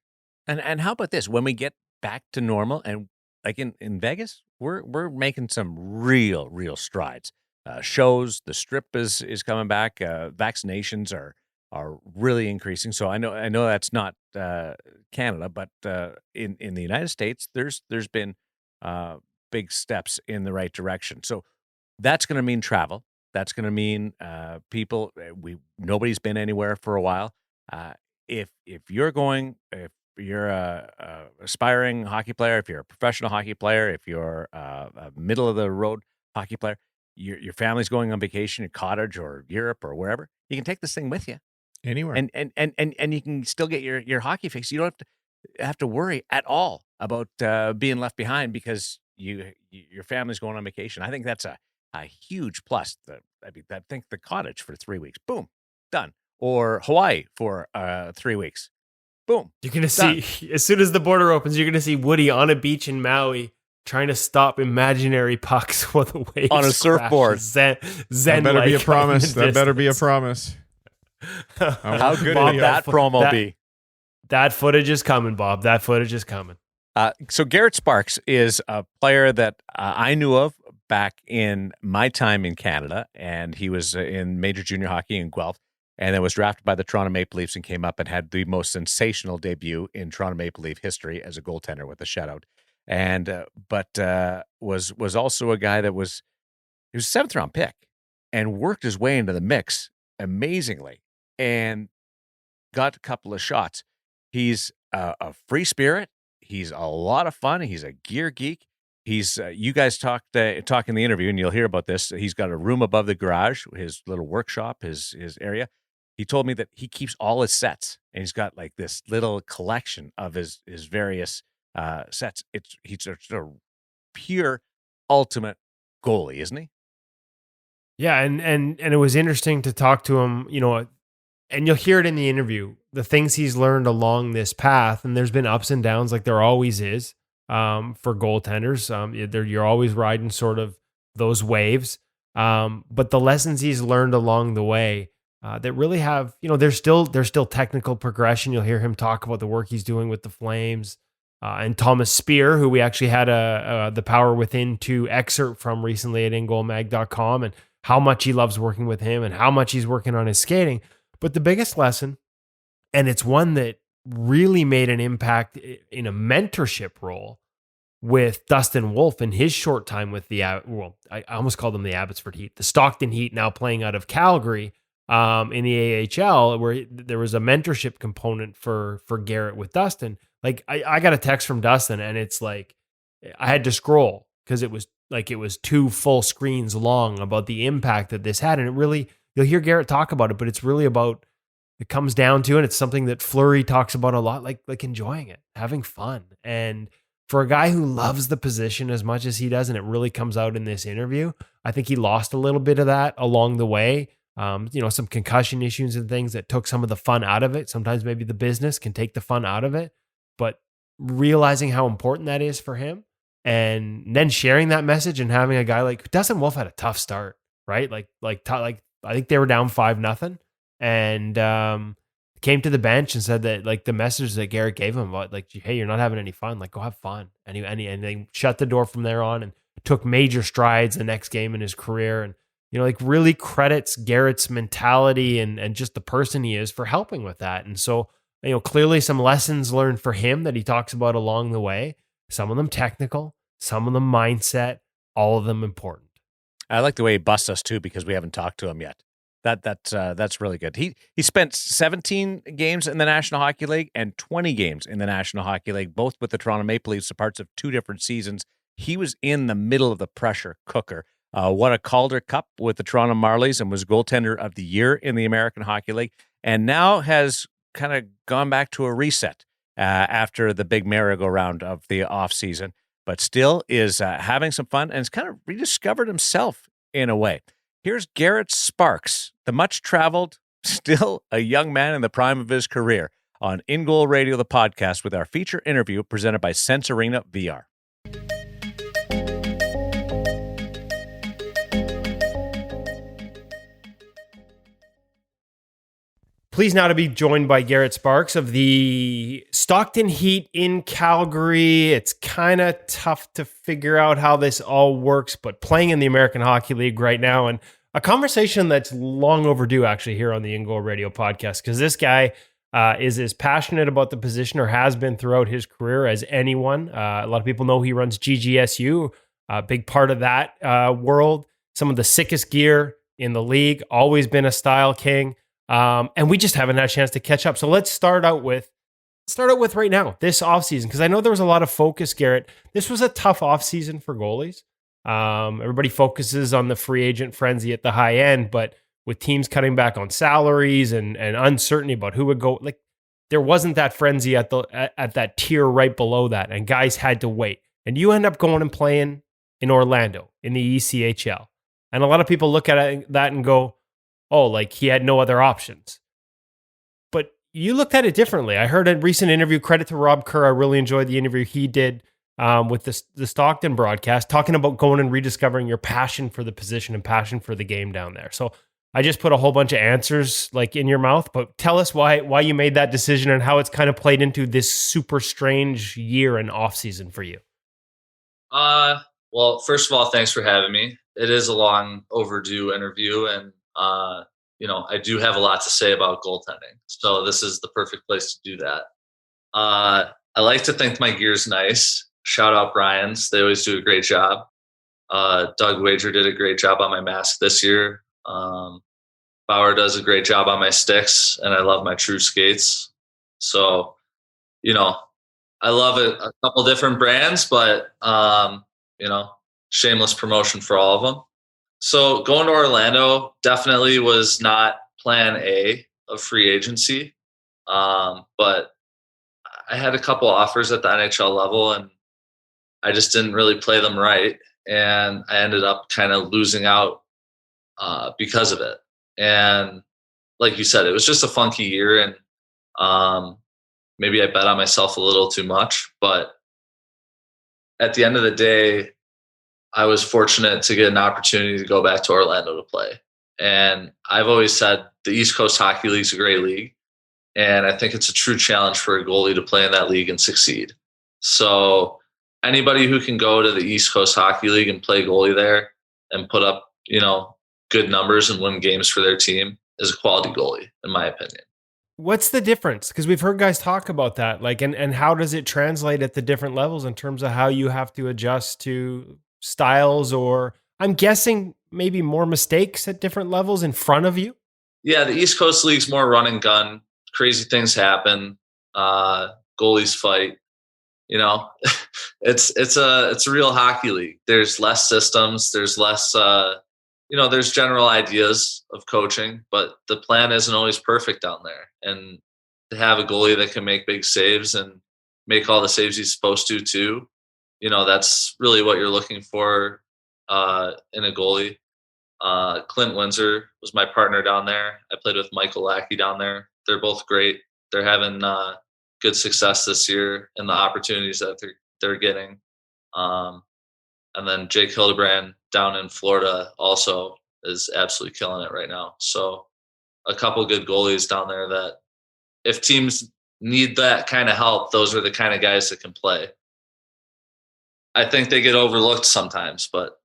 And how about this? When we get back to normal, and like in Vegas, we're making some real strides. Shows, the strip is coming back. Vaccinations are really increasing. So I know that's not Canada, but in the United States, there's been big steps in the right direction. So that's going to mean travel. That's going to mean people. Nobody's been anywhere for a while. If you're a aspiring hockey player, if you're a professional hockey player, if you're a middle of the road hockey player, your family's going on vacation in cottage or Europe or wherever, you can take this thing with you Anywhere. and you can still get your hockey fix. You don't have to worry at all about being left behind because your family's going on vacation. I think that's a huge plus. I think the cottage for 3 weeks, boom, done. Or Hawaii for 3 weeks, boom. You're gonna see as soon as the border opens, you're gonna see Woody on a beach in Maui trying to stop imaginary pucks while the waves on a surfboard. Zen That better be a promise. That better be a promise. How good would that promo be? That footage is coming, Bob. That footage is coming. So Garret Sparks is a player that I knew of back in my time in Canada, and he was in major junior hockey in Guelph, and then was drafted by the Toronto Maple Leafs and came up and had the most sensational debut in Toronto Maple Leaf history as a goaltender with a shutout. And but was also a guy that was a 7th round pick and worked his way into the mix amazingly and got a couple of shots. He's a free spirit. He's a lot of fun. He's a gear geek. He's you guys talk in the interview, and you'll hear about this. He's got a room above the garage, his little workshop, his area. He told me that he keeps all his sets, and he's got like this little collection of his various sets. He's a pure ultimate goalie, isn't he? Yeah, and it was interesting to talk to him, and you'll hear it in the interview, the things he's learned along this path, and there's been ups and downs like there always is for goaltenders. You're always riding sort of those waves, but the lessons he's learned along the way that really have, there's still technical progression. You'll hear him talk about the work he's doing with the Flames. And Thomas Spear, who we actually had the Power Within 2 excerpt from recently at ingoalmag.com, and how much he loves working with him and how much he's working on his skating. But the biggest lesson, and it's one that really made an impact in a mentorship role with Dustin Wolf in his short time with I almost called them the Abbotsford Heat, the Stockton Heat, now playing out of Calgary in the AHL, where there was a mentorship component for Garret with Dustin. Like I got a text from Dustin, and it's like I had to scroll because it was 2 full screens long about the impact that this had. And it really, you'll hear Garret talk about it, but it's really about, it comes down to, and it's something that Fleury talks about a lot, like enjoying it, having fun. And for a guy who loves the position as much as he does, and it really comes out in this interview, I think he lost a little bit of that along the way. Some concussion issues and things that took some of the fun out of it. Sometimes maybe the business can take the fun out of it, but realizing how important that is for him, and then sharing that message, and having a guy like Dustin Wolf had a tough start, right? Like I think they were down 5-0, and came to the bench and said that like the message that Garret gave him about like, hey, you're not having any fun, like go have fun. And they shut the door from there on and took major strides the next game in his career. And, really credits Garrett's mentality and just the person he is for helping with that. And so, clearly some lessons learned for him that he talks about along the way, some of them technical, some of them mindset, all of them important. I like the way he busts us too, because we haven't talked to him yet. That's really good. He spent 17 games in the National Hockey League and 20 games in the National Hockey League, both with the Toronto Maple Leafs, parts of 2 different seasons. He was in the middle of the pressure cooker. Won a Calder Cup with the Toronto Marlies and was goaltender of the year in the American Hockey League, and now has kind of gone back to a reset after the big merry-go-round of the offseason, but still is having some fun and has kind of rediscovered himself in a way. Here's Garret Sparks, the much-traveled, still a young man in the prime of his career, on In Goal Radio, the podcast, with our feature interview presented by Sense Arena VR. Pleased now to be joined by Garret Sparks of the Stockton Heat in Calgary. It's kind of tough to figure out how this all works, but playing in the American Hockey League right now, and a conversation that's long overdue actually here on the In Goal Radio podcast, because this guy is as passionate about the position, or has been throughout his career, as anyone. A lot of people know he runs GGSU, a big part of that world. Some of the sickest gear in the league, always been a style king. And we just haven't had a chance to catch up. So let's start out with right now, this offseason, because I know there was a lot of focus, Garret. This was a tough offseason for goalies. Everybody focuses on the free agent frenzy at the high end, but with teams cutting back on salaries and uncertainty about who would go, like there wasn't that frenzy at that tier right below that, and guys had to wait. and you end up going and playing in Orlando in the ECHL. And a lot of people look at that and go, oh, like he had no other options. But you looked at it differently. I heard a recent interview, credit to Rob Kerr. I really enjoyed the interview he did with the Stockton broadcast, talking about going and rediscovering your passion for the position and passion for the game down there. So I just put a whole bunch of answers like in your mouth, but tell us why you made that decision and how it's kind of played into this super strange year and off season for you. Well, first of all, thanks for having me. It is a long overdue interview, and I do have a lot to say about goaltending. So this is the perfect place to do that. I like to think my gear's nice. Shout out Brian's. They always do a great job. Doug Wager did a great job on my mask this year. Bauer does a great job on my sticks, and I love my true skates. So, I love it. A couple different brands, but, shameless promotion for all of them. So going to Orlando definitely was not plan A of free agency. But I had a couple offers at the NHL level, and I just didn't really play them right. And I ended up kind of losing out because of it. And like you said, it was just a funky year, and maybe I bet on myself a little too much. But at the end of the day, I was fortunate to get an opportunity to go back to Orlando to play. And I've always said the East Coast Hockey League is a great league. And I think it's a true challenge for a goalie to play in that league and succeed. So anybody who can go to the East Coast Hockey League and play goalie there and put up, good numbers and win games for their team is a quality goalie, in my opinion. What's the difference? Because we've heard guys talk about that, and how does it translate at the different levels in terms of how you have to adjust to styles, or I'm guessing maybe more mistakes at different levels in front of you? Yeah, the East Coast League's more run and gun. Crazy things happen. Goalies fight. It's a real hockey league. There's less systems. There's less. There's general ideas of coaching, but the plan isn't always perfect down there. And to have a goalie that can make big saves and make all the saves he's supposed to too, that's really what you're looking for in a goalie. Clint Windsor was my partner down there. I played with Michael Lackey down there. They're both great. They're having good success this year in the opportunities that they're getting. And then Jake Hildebrand down in Florida also is absolutely killing it right now. So a couple good goalies down there that if teams need that kind of help, those are the kind of guys that can play. I think they get overlooked sometimes, but.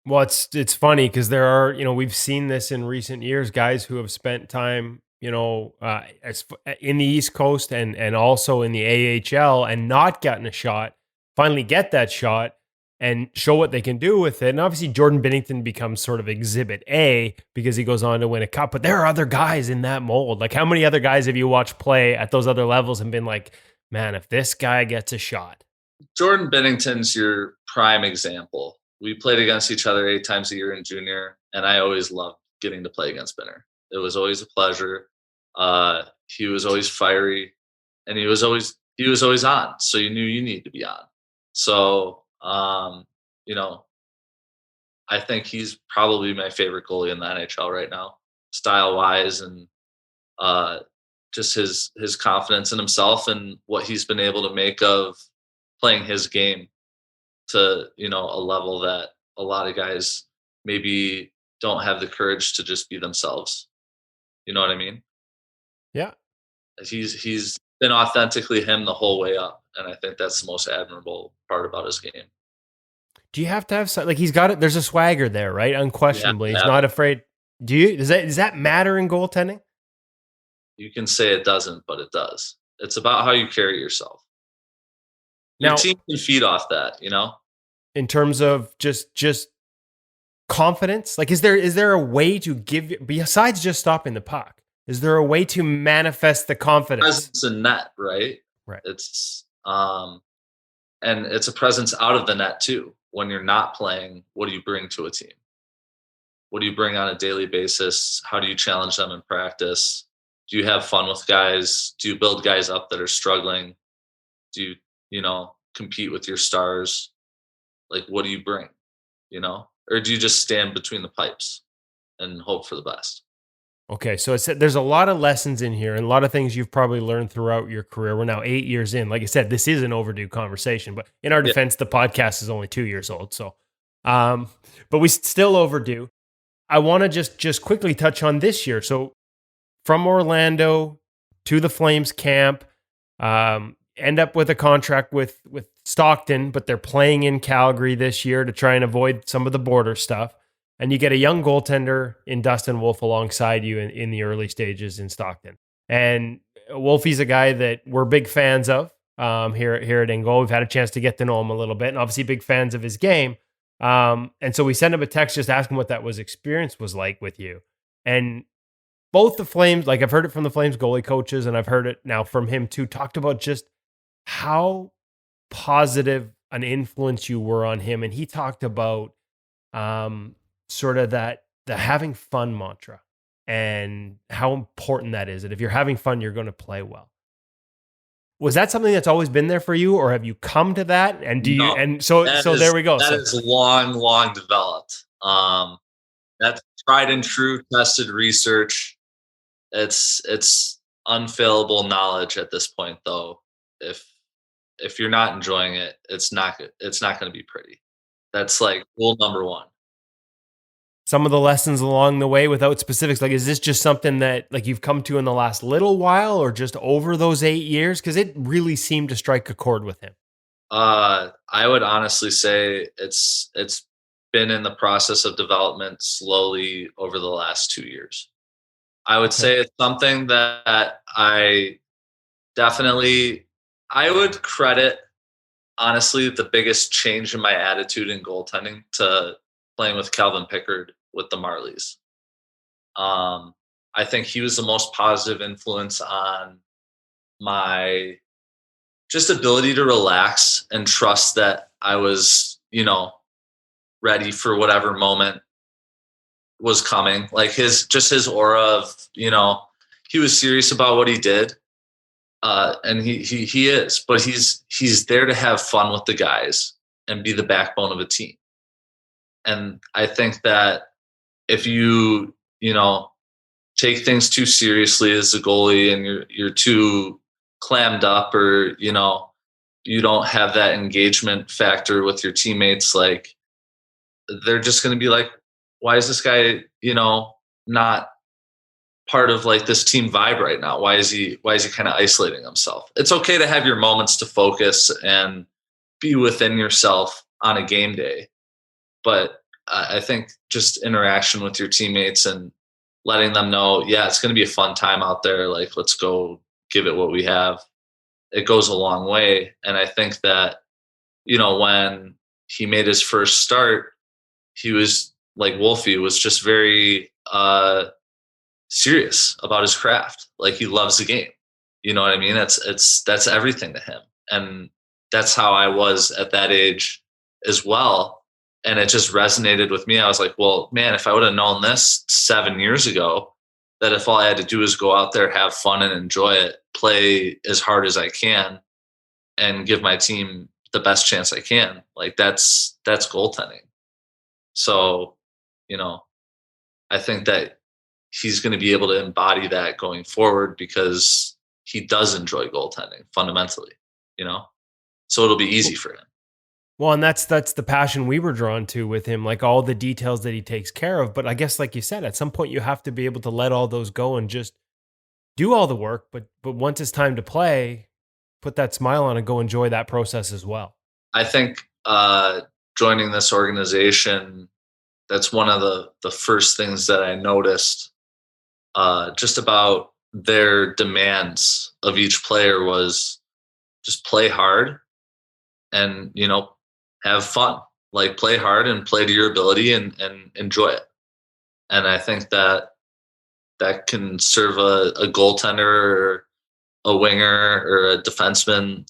Well, it's funny because there are, we've seen this in recent years, guys who have spent time, in the East Coast and also in the AHL and not gotten a shot, finally get that shot and show what they can do with it. And obviously Jordan Binnington becomes sort of exhibit A because he goes on to win a cup, but there are other guys in that mold. Like how many other guys have you watched play at those other levels and been like, man, if this guy gets a shot? Jordan Binnington's your prime example. We played against each other 8 times a year in junior, and I always loved getting to play against Binner. It was always a pleasure. He was always fiery, and he was always on. So you knew you needed to be on. So, I think he's probably my favorite goalie in the NHL right now, style-wise, and just his confidence in himself and what he's been able to make of playing his game to, a level that a lot of guys maybe don't have the courage to just be themselves. You know what I mean? Yeah. He's been authentically him the whole way up. And I think that's the most admirable part about his game. Do you have to have like he's got it? There's a swagger there, right? Unquestionably, Yeah. He's not afraid. Does that matter in goaltending? You can say it doesn't, but it does. It's about how you carry yourself. Your Now, team can feed off that, in terms of just confidence. Like, is there a way to give besides just stopping the puck? Is there a way to manifest the confidence? Presence in net, right? Right. It's and it's a presence out of the net too. When you're not playing, what do you bring to a team? What do you bring on a daily basis? How do you challenge them in practice? Do you have fun with guys? Do you build guys up that are struggling? Do you, compete with your stars? Like, what do you bring? Or do you just stand between the pipes and hope for the best? Okay, so there's a lot of lessons in here and a lot of things you've probably learned throughout your career. We're now 8 years in. Like I said, this is an overdue conversation, but in our defense, the podcast is only 2 years old. So, but we still overdue. I want to just quickly touch on this year. So from Orlando to the Flames camp, end up with a contract with Stockton, but they're playing in Calgary this year to try and avoid some of the border stuff. And you get a young goaltender in Dustin Wolf alongside you in the early stages in Stockton. And Wolfie's a guy that we're big fans of here at Ingoal. We've had a chance to get to know him a little bit, and obviously big fans of his game. And so we sent him a text just asking what that experience was like with you. And both the Flames, like I've heard it from the Flames goalie coaches, and I've heard it now from him too, talked about just how positive an influence you were on him. And he talked about sort of the having fun mantra and how important that is. That if you're having fun, you're going to play well. Was that something that's always been there for you, or have you come to that? And do you? No, And so there we go. That is long developed. That's tried and true, tested research. It's unfailable knowledge at this point, though. If you're not enjoying it, it's not going to be pretty. That's like rule number one. Some of the lessons along the way without specifics, like, is this just something that like you've come to in the last little while or just over those 8 years? Because it really seemed to strike a chord with him. I would honestly say it's been in the process of development slowly over the last 2 years. I would say it's something that I would credit, honestly, the biggest change in my attitude in goaltending to playing with Calvin Pickard with the Marlies. I think he was the most positive influence on my just ability to relax and trust that I was, ready for whatever moment was coming. Like his aura of, he was serious about what he did. And he is, but he's there to have fun with the guys and be the backbone of a team. And I think that if you take things too seriously as a goalie and you're too clammed up, or you don't have that engagement factor with your teammates, like they're just going to be like, why is this guy not part of like this team vibe right now? Why is he kind of isolating himself? It's okay to have your moments to focus and be within yourself on a game day. But I think just interaction with your teammates and letting them know, yeah, it's going to be a fun time out there. Like, let's go give it what we have. It goes a long way. And I think that, when he made his first start, he was like Wolfie was just very serious about his craft. Like he loves the game. You know what I mean? That's everything to him. And that's how I was at that age as well. And it just resonated with me. I was like, well, man, if I would have known this 7 years ago, that if all I had to do is go out there, have fun and enjoy it, play as hard as I can and give my team the best chance I can, like that's goaltending. So, I think that he's going to be able to embody that going forward because he does enjoy goaltending fundamentally, so it'll be easy for him. Well, and that's the passion we were drawn to with him, like all the details that he takes care of. But I guess, like you said, at some point you have to be able to let all those go and just do all the work. But once it's time to play, put that smile on and go enjoy that process as well. I think joining this organization, that's one of the first things that I noticed just about their demands of each player was just play hard and, have fun, like play hard and play to your ability and enjoy it. And I think that can serve a goaltender or a winger or a defenseman,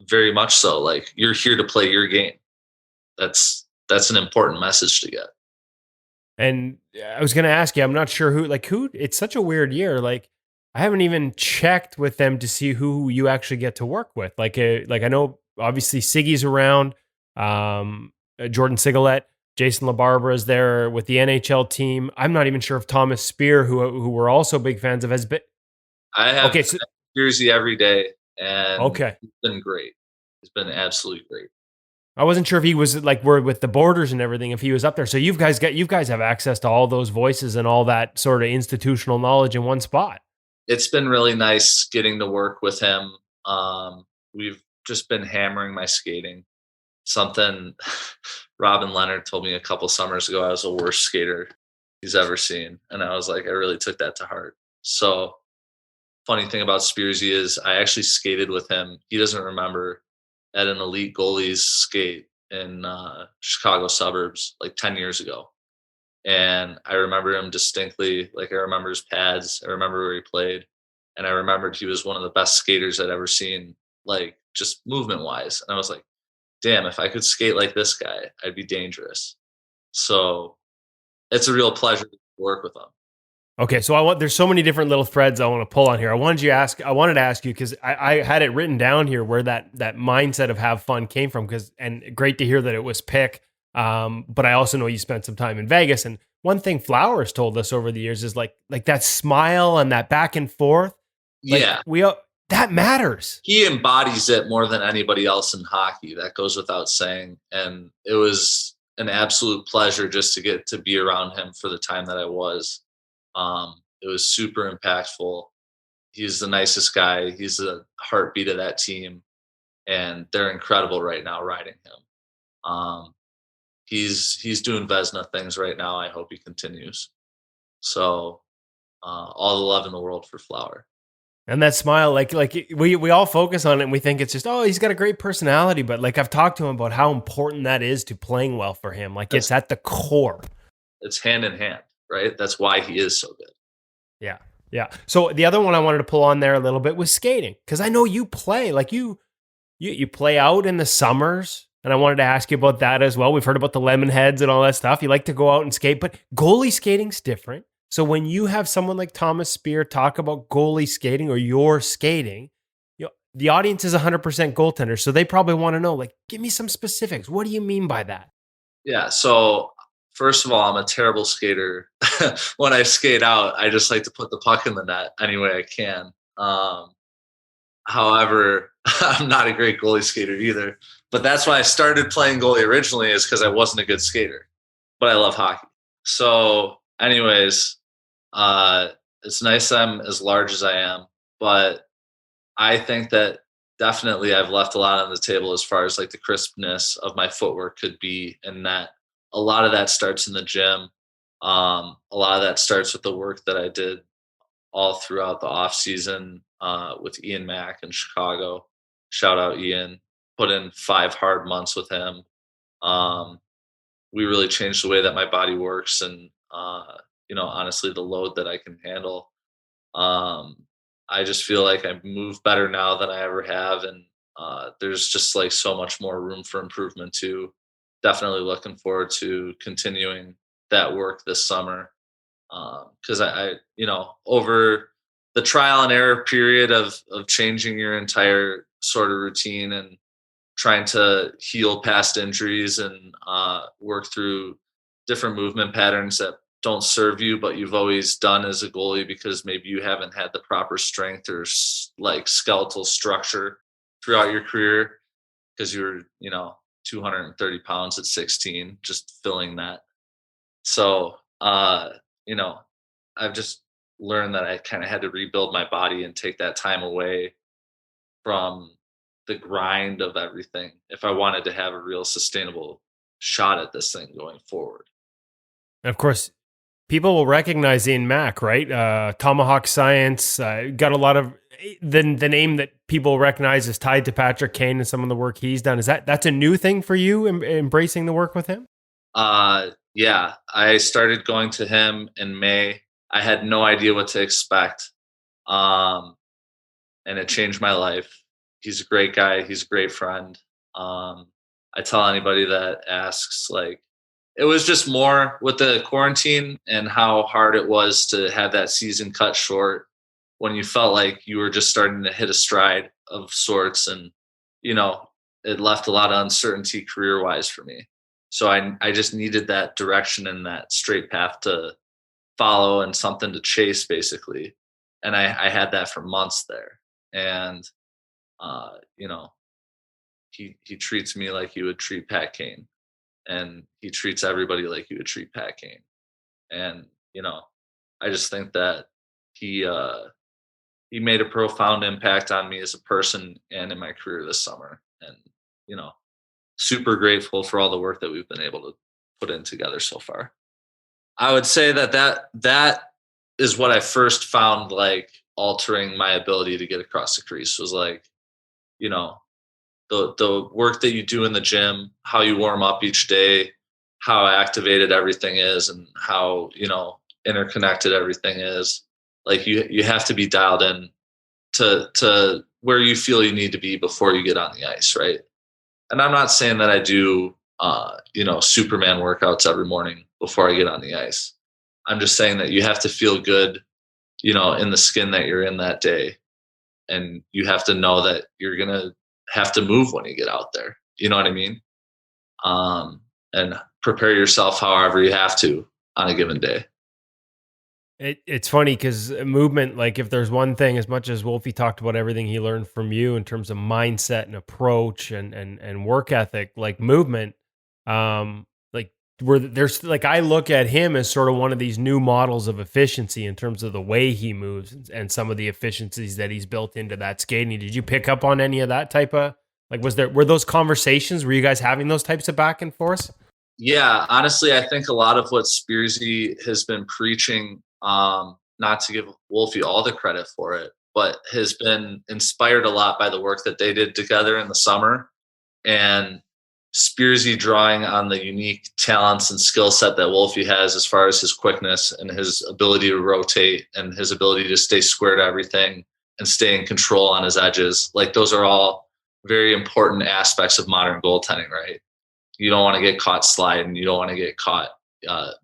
very much so. Like you're here to play your game. That's an important message to get. And I was going to ask you, I'm not sure who, it's such a weird year. Like I haven't even checked with them to see who you actually get to work with. Like I know obviously Siggy's around, Jordan Sigalet, Jason LaBarbera is there with the NHL team. I'm not even sure if Thomas Spear, who we're also big fans of, has been. I have Okay, so jersey every day, and okay, it's been great. It's been absolutely great. I wasn't sure if he was like we're with the borders and everything, if he was up there. So you guys have access to all those voices and all that sort of institutional knowledge in one spot. It's been really nice getting to work with him. We've just been hammering my skating. Something Robin Leonard told me a couple summers ago, I was the worst skater he's ever seen. And I was like, I really took that to heart. So funny thing about Spearsy is I actually skated with him. He doesn't remember, at an elite goalies skate in Chicago suburbs like 10 years ago. And I remember him distinctly. Like, I remember his pads. I remember where he played. And I remembered he was one of the best skaters I'd ever seen, like just movement wise. And I was like, damn, if I could skate like this guy, I'd be dangerous. So it's a real pleasure to work with him. Okay, so there's so many different little threads I want to pull on here. I wanted to ask you, because I had it written down here where that mindset of have fun came from, and great to hear that it was Pick. But I also know you spent some time in Vegas, and one thing Flowers told us over the years is like that smile and that back and forth. Like, Yeah. That matters. He embodies it more than anybody else in hockey. That goes without saying. And it was an absolute pleasure just to get to be around him for the time that I was. It was super impactful. He's the nicest guy. He's the heartbeat of that team. And they're incredible right now riding him. He's doing Vezina things right now. I hope he continues. So all the love in the world for Flower. And that smile, like we all focus on it and we think it's just, oh, he's got a great personality. But like, I've talked to him about how important that is to playing well for him. Like, it's at the core. It's hand in hand, right? That's why he is so good. Yeah. Yeah. So the other one I wanted to pull on there a little bit was skating. Because I know you play, like you play out in the summers. And I wanted to ask you about that as well. We've heard about the lemon heads and all that stuff. You like to go out and skate, but goalie skating's different. So when you have someone like Thomas Spear talk about goalie skating or your skating, the audience is 100% goaltender. So they probably want to know, like, give me some specifics. What do you mean by that? Yeah. So first of all, I'm a terrible skater. When I skate out, I just like to put the puck in the net any way I can. However, I'm not a great goalie skater either. But that's why I started playing goalie originally, is because I wasn't a good skater. But I love hockey. So anyways, it's nice I'm as large as I am. But I think that definitely I've left a lot on the table as far as like the crispness of my footwork could be. And that a lot of that starts in the gym. A lot of that starts with the work that I did all throughout the off season with Ian Mack in Chicago. Shout out Ian. Put in 5 hard months with him. We really changed the way that my body works, and honestly, the load that I can handle. I just feel like I move better now than I ever have, and there's just like so much more room for improvement too. Definitely looking forward to continuing that work this summer, because I over the trial and error period of changing your entire sort of routine and trying to heal past injuries and work through different movement patterns that don't serve you, but you've always done as a goalie because maybe you haven't had the proper strength or like skeletal structure throughout your career because you were, 230 pounds at 16, just filling that. So, I've just learned that I kind of had to rebuild my body and take that time away from the grind of everything if I wanted to have a real sustainable shot at this thing going forward. And of course, people will recognize Ian Mack, right? Tomahawk Science, got a lot of the name that people recognize is tied to Patrick Kane and some of the work he's done. That's a new thing for you, embracing the work with him? Yeah, I started going to him in May. I had no idea what to expect. And it changed my life. He's a great guy. He's a great friend. I tell anybody that asks, like, it was just more with the quarantine and how hard it was to have that season cut short when you felt like you were just starting to hit a stride of sorts. And, it left a lot of uncertainty career wise for me. So I just needed that direction and that straight path to follow and something to chase, basically. And I had that for months there. And you know, he treats me like he would treat Pat Kane, and he treats everybody like he would treat Pat Kane. And I just think that he he made a profound impact on me as a person and in my career this summer. And you know, super grateful for all the work that we've been able to put in together so far. I would say that is what I first found like altering my ability to get across the crease was like, you know, the work that you do in the gym, how you warm up each day, how activated everything is, and how, interconnected everything is. Like you have to be dialed in to where you feel you need to be before you get on the ice, right? And I'm not saying that I do Superman workouts every morning before I get on the ice. I'm just saying that you have to feel good, in the skin that you're in that day. And you have to know that you're going to have to move when you get out there. You know what I mean? And prepare yourself however you have to on a given day. It's funny because movement, like if there's one thing, as much as Wolfie talked about everything he learned from you in terms of mindset and approach and work ethic, like movement, like where there's like, I look at him as sort of one of these new models of efficiency in terms of the way he moves and some of the efficiencies that he's built into that skating. Did you pick up on any of that type of, like, were those conversations, were you guys having those types of back and forth? Yeah, honestly, I think a lot of what Spearsy has been preaching, not to give Wolfie all the credit for it, but has been inspired a lot by the work that they did together in the summer. And Spearsy drawing on the unique talents and skill set that Wolfie has as far as his quickness and his ability to rotate and his ability to stay square to everything and stay in control on his edges. Like those are all very important aspects of modern goaltending, right? You don't want to get caught sliding. You don't want to get caught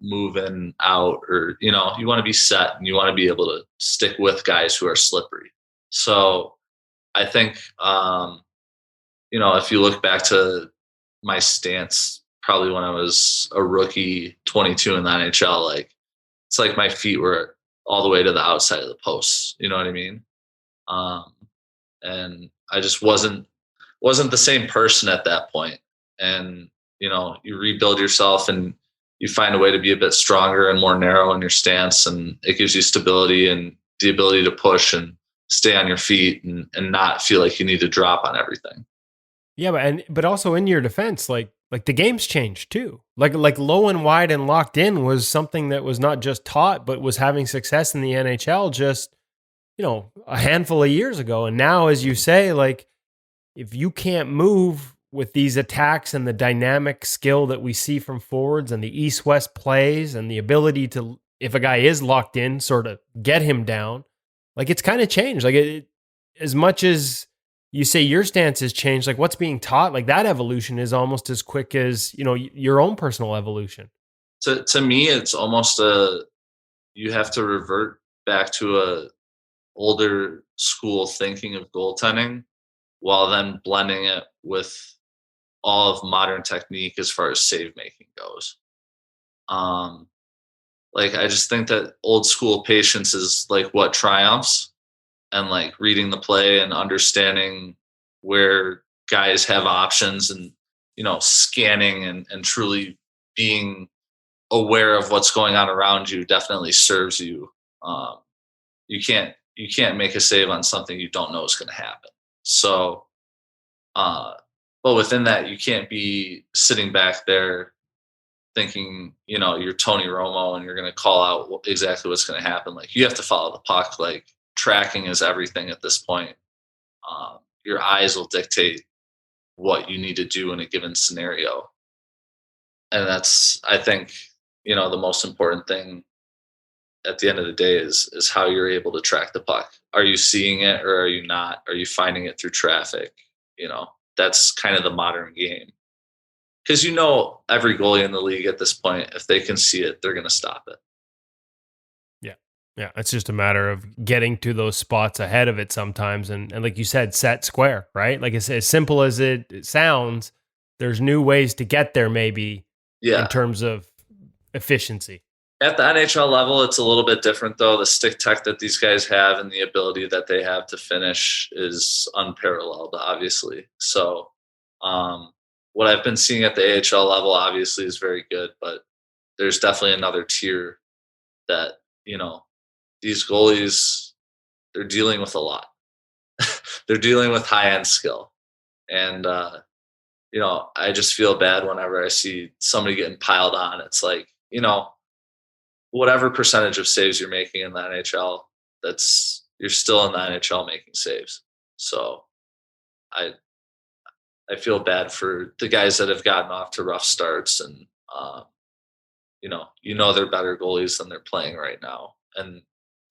moving out, or you want to be set and you want to be able to stick with guys who are slippery. So I think if you look back to my stance probably when I was a rookie 22 in the NHL, like it's like my feet were all the way to the outside of the posts, you know what I mean? And I just wasn't the same person at that point. And you rebuild yourself and you find a way to be a bit stronger and more narrow in your stance, and it gives you stability and the ability to push and stay on your feet and not feel like you need to drop on everything. Yeah, but also in your defense, like the game's changed too. Like low and wide and locked in was something that was not just taught, but was having success in the NHL just, a handful of years ago. And now, as you say, like if you can't move with these attacks and the dynamic skill that we see from forwards and the east-west plays and the ability to, if a guy is locked in, sort of get him down, like it's kind of changed. Like as much as you say your stance has changed, like what's being taught, like that evolution is almost as quick as, your own personal evolution. To me, it's almost you have to revert back to a older school thinking of goaltending while then blending it with all of modern technique as far as save making goes. Like I just think that old school patience is like what triumphs, and like reading the play and understanding where guys have options and, scanning and truly being aware of what's going on around you definitely serves you. You can't make a save on something you don't know is going to happen. So, but within that, you can't be sitting back there thinking, you're Tony Romo and you're going to call out exactly what's going to happen. Like you have to follow the puck. Like tracking is everything at this point. Your eyes will dictate what you need to do in a given scenario. And that's, I think, the most important thing at the end of the day is how you're able to track the puck. Are you seeing it or are you not? Are you finding it through traffic? That's kind of the modern game. Because every goalie in the league at this point, if they can see it, they're going to stop it. Yeah. Yeah, it's just a matter of getting to those spots ahead of it sometimes. And like you said, set square, right? Like it's as simple as it sounds, there's new ways to get there maybe in Yeah. terms of efficiency. At the NHL level, it's a little bit different, though. The stick tech that these guys have and the ability that they have to finish is unparalleled, obviously. So, what I've been seeing at the AHL level, obviously, is very good, but there's definitely another tier that, these goalies, they're dealing with a lot. They're dealing with high-end skill. And, I just feel bad whenever I see somebody getting piled on. It's like, whatever percentage of saves you're making in the NHL, you're still in the NHL making saves. So I feel bad for the guys that have gotten off to rough starts, and they're better goalies than they're playing right now, and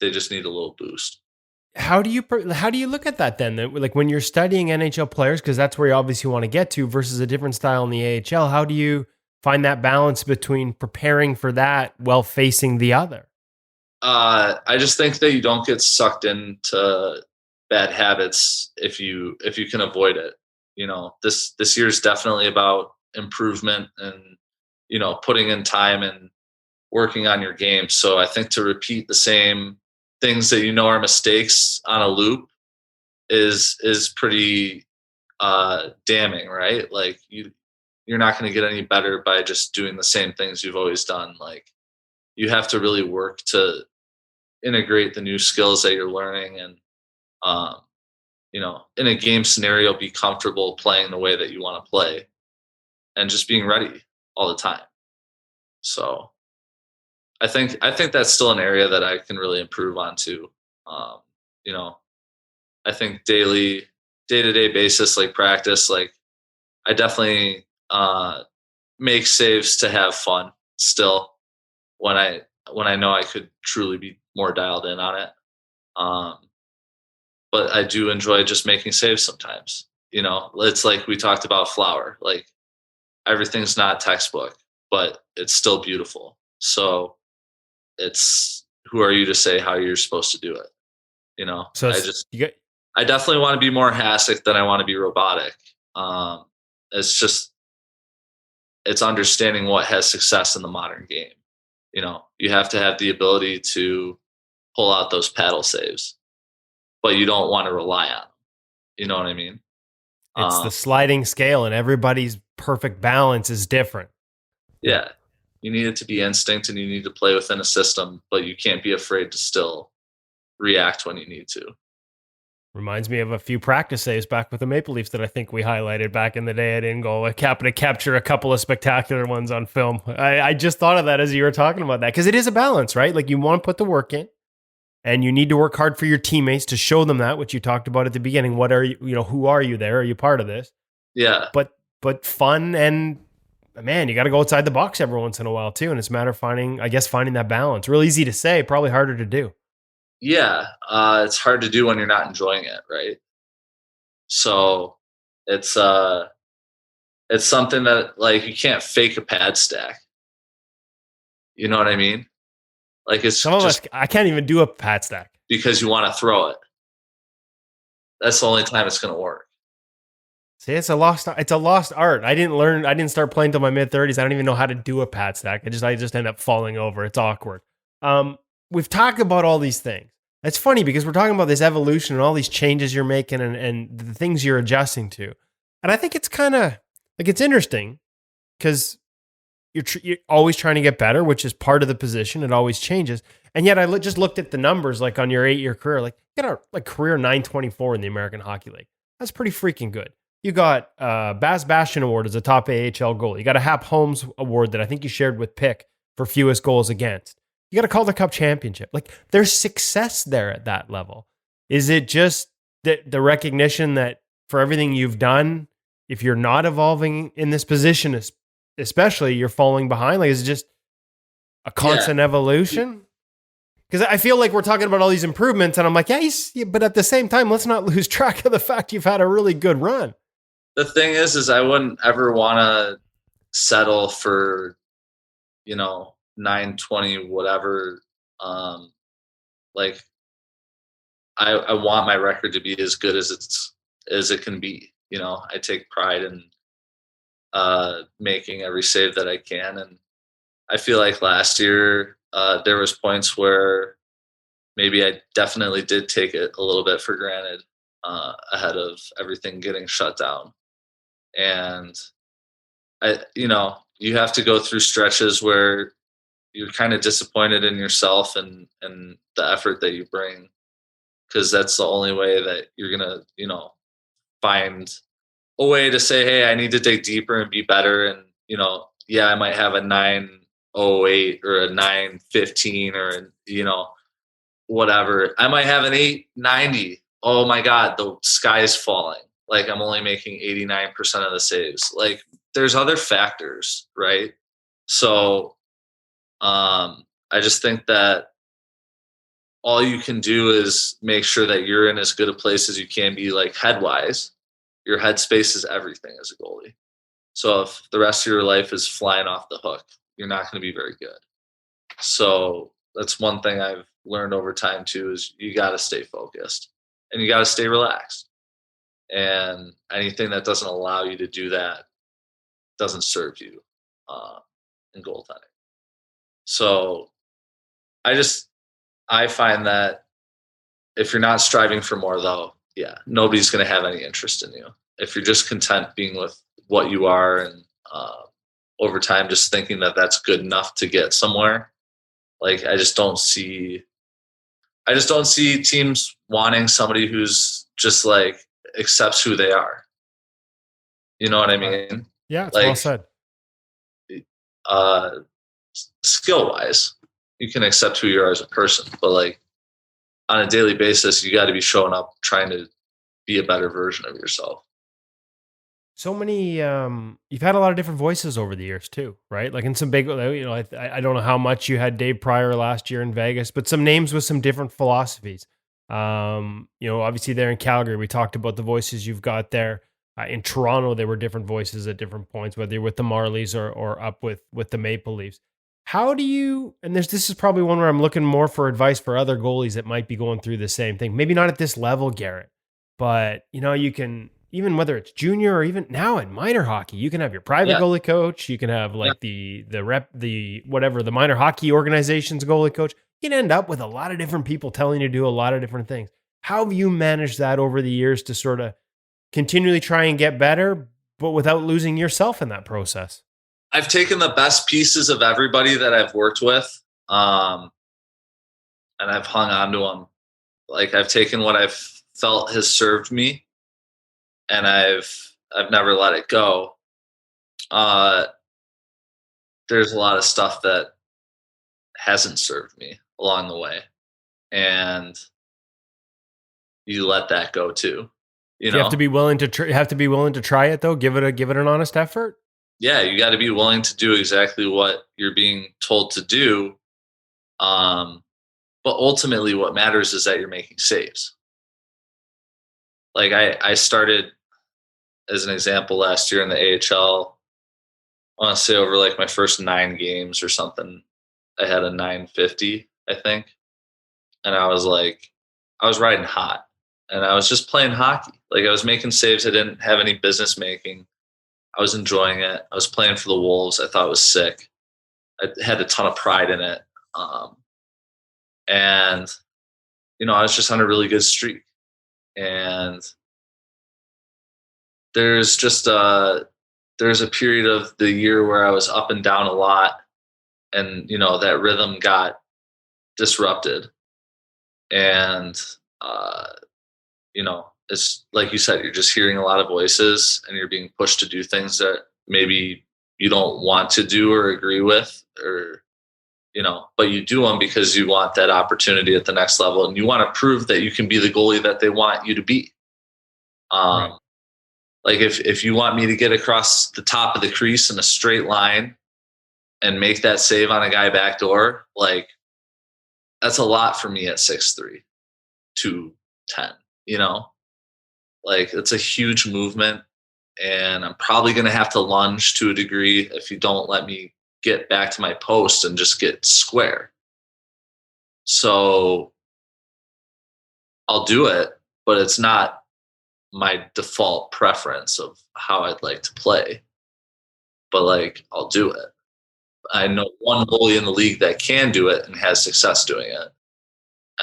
they just need a little boost. How do you look at that then? Like when you're studying NHL players, because that's where you obviously want to get to, versus a different style in the AHL. How do you find that balance between preparing for that while facing the other? I just think that you don't get sucked into bad habits if you can avoid it. This year is definitely about improvement and putting in time and working on your game. So I think to repeat the same things that are mistakes on a loop is pretty damning, right? Like you're not going to get any better by just doing the same things you've always done. Like you have to really work to integrate the new skills that you're learning, and in a game scenario, be comfortable playing the way that you want to play and just being ready all the time. So I think that's still an area that I can really improve on too. I think day-to-day basis, like practice, like I definitely make saves to have fun still when I know I could truly be more dialed in on it. But I do enjoy just making saves sometimes. It's like we talked about Flower. Like everything's not textbook, but it's still beautiful. So it's, who are you to say how you're supposed to do it? So I definitely want to be more Hasek than I want to be robotic. It's understanding what has success in the modern game. You have to have the ability to pull out those paddle saves, but you don't want to rely on them. You know what I mean? It's the sliding scale, and everybody's perfect balance is different. Yeah. You need it to be instinct, and you need to play within a system, but you can't be afraid to still react when you need to. Reminds me of a few practice saves back with the Maple Leafs that I think we highlighted back in the day at InGoal. I happened to capture a couple of spectacular ones on film. I just thought of that as you were talking about that, because it is a balance, right? Like you want to put the work in, and you need to work hard for your teammates to show them that, which you talked about at the beginning. What are you, who are you there? Are you part of this? Yeah. But fun, and man, you got to go outside the box every once in a while too. And it's a matter of finding that balance. Real easy to say, probably harder to do. Yeah. It's hard to do when you're not enjoying it. Right. So it's something that, like, you can't fake a pad stack. You know what I mean? Like it's some of us, I can't even do a pad stack because you want to throw it. That's the only time it's going to work. See, it's a lost art. I didn't start playing till my mid-30s. I don't even know how to do a pad stack. I just end up falling over. It's awkward. We've talked about all these things. It's funny because we're talking about this evolution and all these changes you're making and the things you're adjusting to. And I think it's kind of like, it's interesting because you're always trying to get better, which is part of the position. It always changes. And yet I just looked at the numbers, like on your 8-year career, like you got a career 924 in the American Hockey League. That's pretty freaking good. You got Baz Bastian Award as a top AHL goalie. You got a Hap Holmes Award that I think you shared with Pick for fewest goals against. You got a Calder Cup championship. Like there's success there at that level. Is it just the recognition that for everything you've done, if you're not evolving in this position, especially, you're falling behind? Like, is it just a constant evolution? Because I feel like we're talking about all these improvements, and I'm like, but at the same time, let's not lose track of the fact you've had a really good run. The thing is I wouldn't ever want to settle for, 920, whatever, Like I want my record to be as good as it can be. I take pride in making every save that I can. And I feel like last year there was points where maybe I definitely did take it a little bit for granted ahead of everything getting shut down. And you have to go through stretches where you're kind of disappointed in yourself and the effort that you bring, because that's the only way that you're gonna find a way to say, hey, I need to dig deeper and be better. And yeah, I might have a 908 or a 915 or whatever. I might have an 890. Oh my God, the sky is falling. Like I'm only making 89% of the saves. Like there's other factors, right? So I just think that all you can do is make sure that you're in as good a place as you can be, like head-wise. Your headspace is everything as a goalie. So if the rest of your life is flying off the hook, you're not going to be very good. So that's one thing I've learned over time too, is you got to stay focused and you got to stay relaxed. And anything that doesn't allow you to do that doesn't serve you in goaltending. So I find that if you're not striving for more, though, yeah, nobody's going to have any interest in you. If you're just content being with what you are and over time just thinking that that's good enough to get somewhere, like I just don't see teams wanting somebody who's just like accepts who they are. You know what I mean? Yeah, it's well said. Skill wise, you can accept who you are as a person, but like on a daily basis, you got to be showing up trying to be a better version of yourself. So many, you've had a lot of different voices over the years too, right? Like in some big, I don't know how much you had Dave Pryor last year in Vegas, but some names with some different philosophies. Obviously there in Calgary, we talked about the voices you've got there. In Toronto, there were different voices at different points, whether you're with the Marlies or up with the Maple Leafs. How do you, and this is probably one where I'm looking more for advice for other goalies that might be going through the same thing. Maybe not at this level, Garret, but you can, even whether it's junior or even now in minor hockey, you can have your private goalie coach. You can have like the minor hockey organization's goalie coach. You can end up with a lot of different people telling you to do a lot of different things. How have you managed that over the years to sort of continually try and get better, but without losing yourself in that process? I've taken the best pieces of everybody that I've worked with, and I've hung on to them. Like I've taken what I've felt has served me, and I've never let it go. There's a lot of stuff that hasn't served me along the way, and you let that go too. You have to be willing to try it though. Give it an honest effort. Yeah, you got to be willing to do exactly what you're being told to do. But ultimately what matters is that you're making saves. Like I started as an example last year in the AHL. I want to say over like my first 9 games or something, I had a 950, I think. And I was riding hot and I was just playing hockey. Like I was making saves I didn't have any business making. I was enjoying it. I was playing for the Wolves. I thought it was sick. I had a ton of pride in it. And I was just on a really good streak. And there's a period of the year where I was up and down a lot. And, that rhythm got disrupted. And, it's like you said, you're just hearing a lot of voices and you're being pushed to do things that maybe you don't want to do or agree with, or, but you do them because you want that opportunity at the next level and you want to prove that you can be the goalie that they want you to be. Right. Like if you want me to get across the top of the crease in a straight line and make that save on a guy backdoor, like that's a lot for me at 6'3", 210, like it's a huge movement and I'm probably going to have to lunge to a degree if you don't let me get back to my post and just get square. So I'll do it, but it's not my default preference of how I'd like to play. But like, I'll do it. I know one goalie in the league that can do it and has success doing it,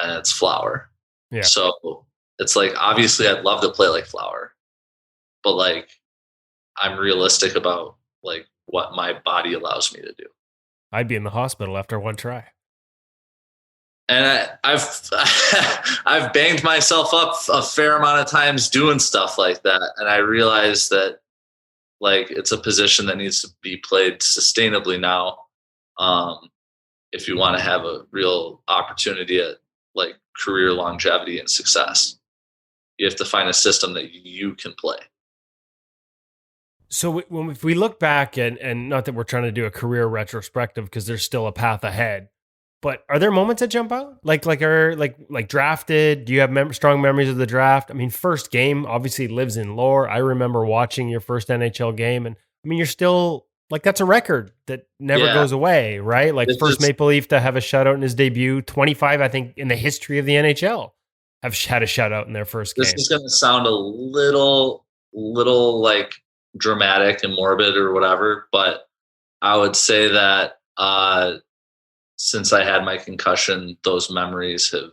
and it's Flower. Yeah. So it's like, obviously I'd love to play like Flower, but like, I'm realistic about like what my body allows me to do. I'd be in the hospital after one try. And I've I've banged myself up a fair amount of times doing stuff like that, and I realize that like it's a position that needs to be played sustainably now. If you want to have a real opportunity at like career longevity and success, you have to find a system that you can play. So if we look back and not that we're trying to do a career retrospective because there's still a path ahead, but are there moments that jump out? Like drafted? Do you have strong memories of the draft? I mean, first game obviously lives in lore. I remember watching your first NHL game, and I mean, you're still like, that's a record that never goes away, right? Like first Maple Leaf to have a shutout in his debut, 25, I think, in the history of the NHL have had a shutout in their first game. This is going to sound a little like dramatic and morbid or whatever, but I would say that since I had my concussion, those memories have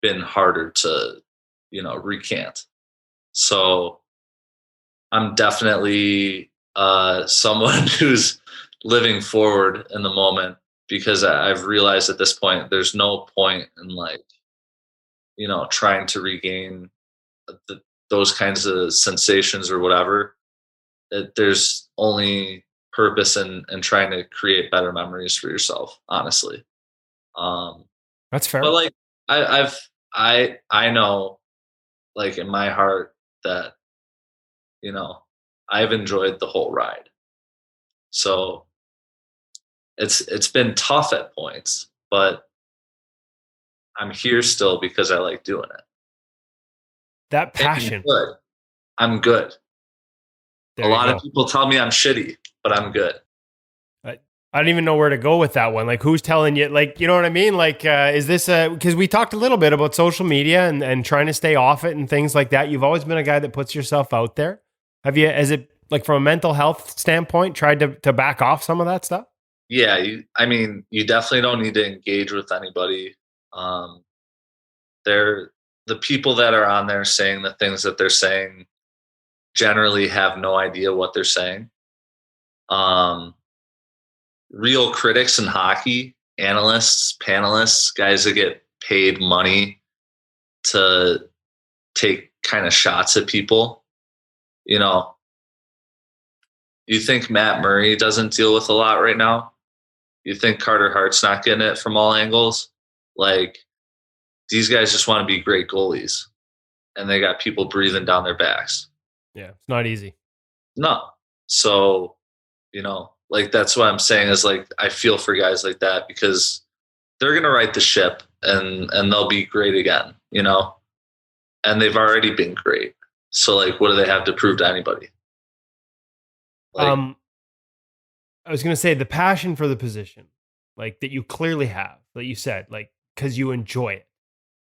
been harder to, recant. So I'm definitely someone who's living forward in the moment, because I've realized at this point, there's no point in like, trying to regain those kinds of sensations or whatever. There's only purpose in trying to create better memories for yourself, honestly. That's fair. But like I know like in my heart that, I've enjoyed the whole ride. So it's been tough at points, but I'm here still because I like doing it. That passion. I'm good. There a lot go. of people tell me I'm shitty, but I'm good. I don't even know where to go with that one. Like, who's telling you? Like, you know what I mean? Like, is this because we talked a little bit about social media and trying to stay off it and things like that. You've always been a guy that puts yourself out there. Have you, as it like from a mental health standpoint, tried to back off some of that stuff? Yeah, you definitely don't need to engage with anybody. They're the people that are on there saying the things that they're saying generally have no idea what they're saying. Real critics in hockey, analysts, panelists, guys that get paid money to take kind of shots at people. You think Matt Murray doesn't deal with a lot right now? You think Carter Hart's not getting it from all angles? Like, these guys just want to be great goalies, and they got people breathing down their backs. Yeah, it's not easy. No. So, like, that's what I'm saying is like, I feel for guys like that, because they're going to right the ship and they'll be great again, and they've already been great. So like, what do they have to prove to anybody? I was going to say the passion for the position, like that you clearly have, like you said, like, cause you enjoy it.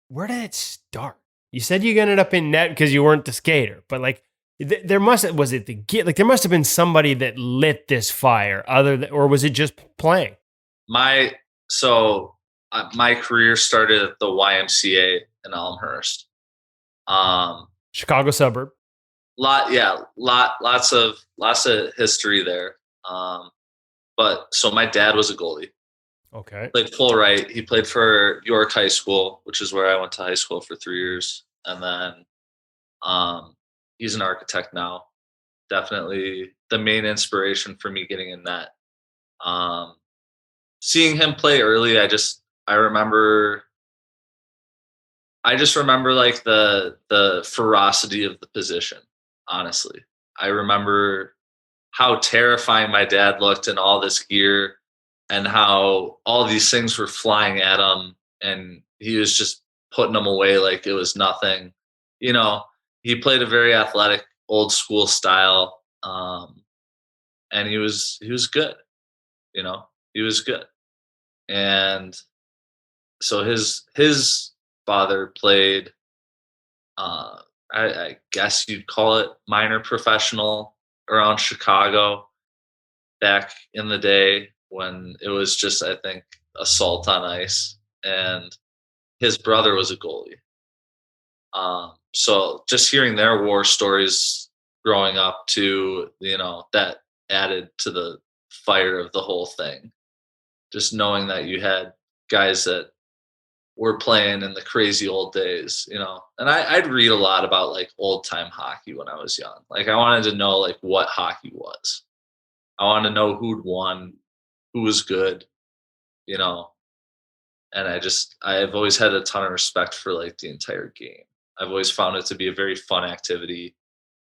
Where did it start? You said you ended up in net because you weren't the skater, but like, there must have been somebody that lit this fire or was it just playing? My career started at the YMCA in Elmhurst. Chicago suburb. Lots of history there. But so my dad was a goalie. Okay. Played full right. He played for York High School, which is where I went to high school for 3 years. And then he's an architect now. Definitely the main inspiration for me getting in net. Seeing him play early, I just remember like the ferocity of the position, honestly. I remember how terrifying my dad looked in all this gear and how all these things were flying at him, and he was just putting them away like it was nothing. He played a very athletic, old school style, and he was good. He was good, and so his father played, I guess you'd call it minor professional around Chicago back in the day when it was just, I think, assault on ice. And his brother was a goalie. So just hearing their war stories growing up too, that added to the fire of the whole thing. Just knowing that you had guys that were playing in the crazy old days, and I'd read a lot about like old time hockey when I was young. Like I wanted to know like what hockey was. I wanted to know who'd won, who was good, and I've always had a ton of respect for like the entire game. I've always found it to be a very fun activity.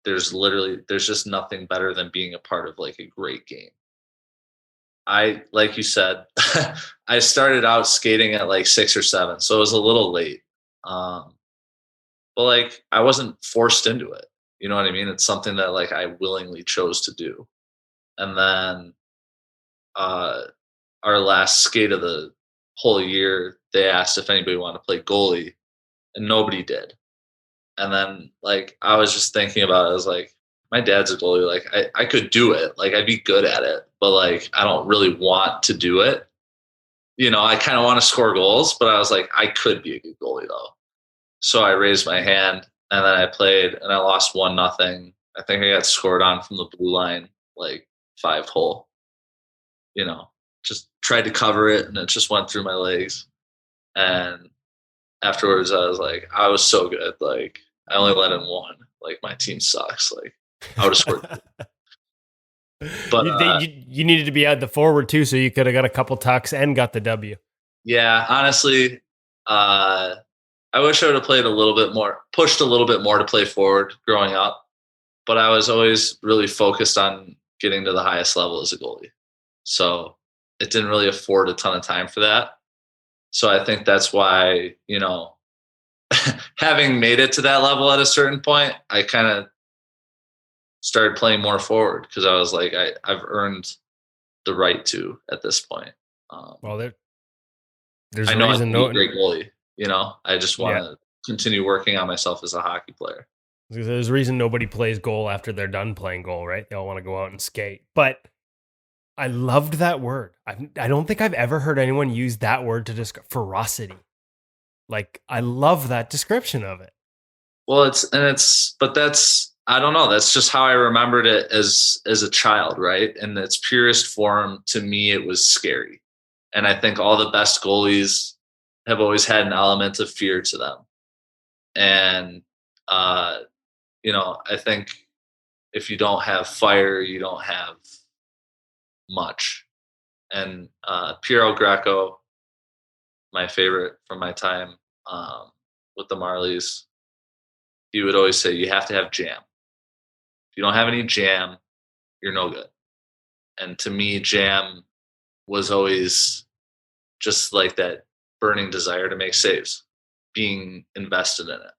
There's just nothing better than being a part of like a great game. Like you said, I started out skating at like 6 or 7, so it was a little late. But like I wasn't forced into it. You know what I mean? It's something that like I willingly chose to do. And then our last skate of the whole year, they asked if anybody wanted to play goalie, and nobody did. And then like I was just thinking about it, I was like, my dad's a goalie, like I could do it, like I'd be good at it, but like I don't really want to do it. I kind of want to score goals, but I was like, I could be a good goalie though. So I raised my hand and then I played and I lost 1-0. I think I got scored on from the blue line, like 5-hole. Just tried to cover it and it just went through my legs. And afterwards I was like, I was so good. Like I only let in 1. Like my team sucks. Like I would have scored. But you needed to be at the forward too, so you could have got a couple tucks and got the W. Yeah, honestly, I wish I would have played a little bit more, pushed a little bit more to play forward growing up. But I was always really focused on getting to the highest level as a goalie. So it didn't really afford a ton of time for that. So I think that's why, having made it to that level at a certain point, I kind of started playing more forward because I was like, I've earned the right to at this point. Well, there's I a know reason I can be a great goalie. I just want to continue working on myself as a hockey player. There's a reason nobody plays goal after they're done playing goal, right? They all want to go out and skate. But I loved that word. I don't think I've ever heard anyone use that word to describe ferocity. Like, I love that description of it. Well, but that's, I don't know. That's just how I remembered it as a child, right? In its purest form, to me, it was scary. And I think all the best goalies have always had an element of fear to them. And, I think if you don't have fire, you don't have much. And Piero Greco, my favorite from my time with the Marlies, he would always say, you have to have jam. If you don't have any jam, you're no good. And to me, jam was always just like that burning desire to make saves, being invested in it,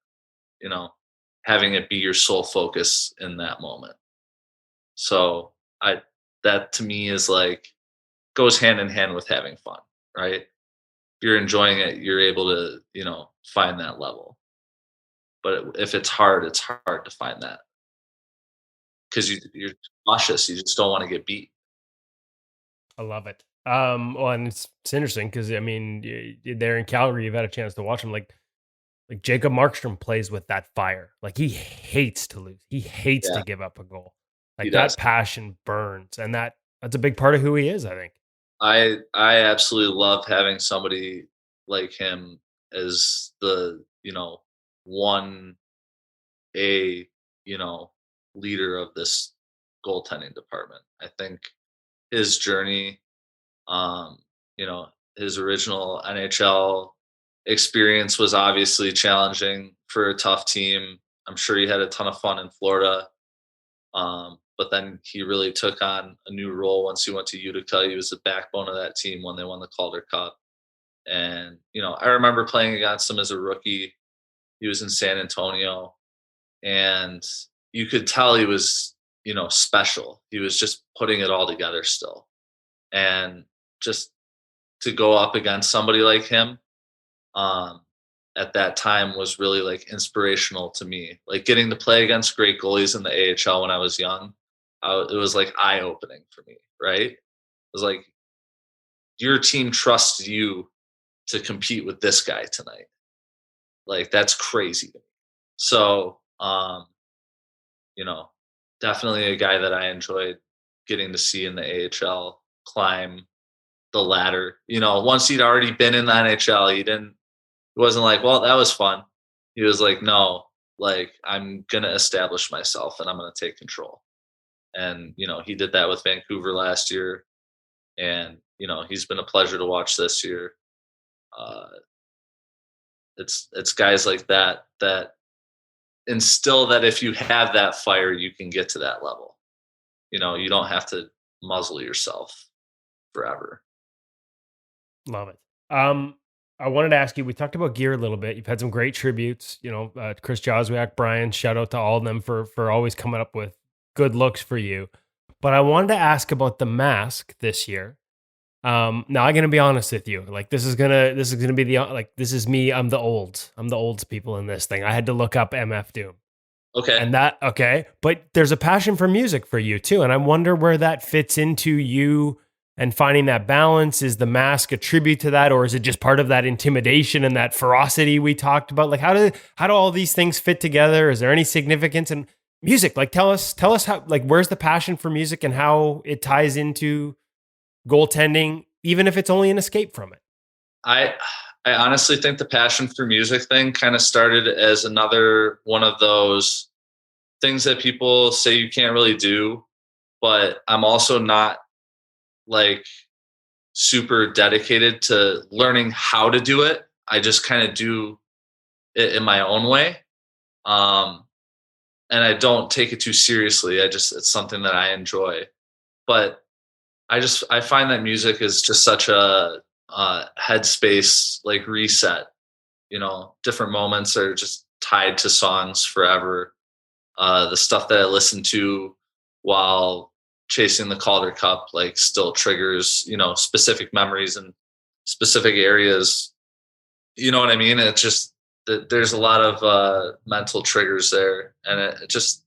having it be your sole focus in that moment. So that to me is like, goes hand in hand with having fun, right? If you're enjoying it, you're able to, find that level. But if it's hard to find that because you're cautious. You just don't want to get beat. I love it. Well, and it's interesting because there in Calgary, you've had a chance to watch him. Like Jacob Markstrom plays with that fire. Like he hates to lose. He hates to give up a goal. Like that passion burns, and that's a big part of who he is, I think. I absolutely love having somebody like him as the, 1A, leader of this goaltending department. I think his journey, his original NHL experience was obviously challenging for a tough team. I'm sure he had a ton of fun in Florida. But then he really took on a new role once he went to Utica. He was the backbone of that team when they won the Calder Cup. And, I remember playing against him as a rookie. He was in San Antonio. And you could tell he was, special. He was just putting it all together still. And just to go up against somebody like him, at that time was really like inspirational to me. Like getting to play against great goalies in the AHL when I was young, it was like eye opening for me, right? It was like, your team trusts you to compete with this guy tonight. Like, that's crazy to me. So, definitely a guy that I enjoyed getting to see in the AHL climb the ladder. Once he'd already been in the NHL, he wasn't like, well, that was fun. He was like, no, like, I'm going to establish myself and I'm going to take control. And, he did that with Vancouver last year. And, he's been a pleasure to watch this year. It's guys like that instill that if you have that fire, you can get to that level. You don't have to muzzle yourself forever. Love it. I wanted to ask you, we talked about gear a little bit. You've had some great tributes, Chris Joswiak, Brian, shout out to all of them for always coming up with good looks for you. But I wanted to ask about the mask this year. Now I'm gonna be honest with you. Like this is gonna be this is me. I'm the olds people in this thing. I had to look up MF Doom. Okay. But there's a passion for music for you too. And I wonder where that fits into you and finding that balance. Is the mask a tribute to that, or is it just part of that intimidation and that ferocity we talked about? Like how do all these things fit together? Is there any significance in music? Like tell us how, like, where's the passion for music and how it ties into goaltending, even if it's only an escape from it? I honestly think the passion for music thing kind of started as another one of those things that people say you can't really do, but I'm also not like super dedicated to learning how to do it. I just kind of do it in my own way. And I don't take it too seriously. It's something that I enjoy, but I find that music is just such a headspace, like reset. Different moments are just tied to songs forever. The stuff that I listen to while chasing the Calder Cup, like, still triggers, specific memories and specific areas. You know what I mean? It's just that there's a lot of mental triggers there, and it just,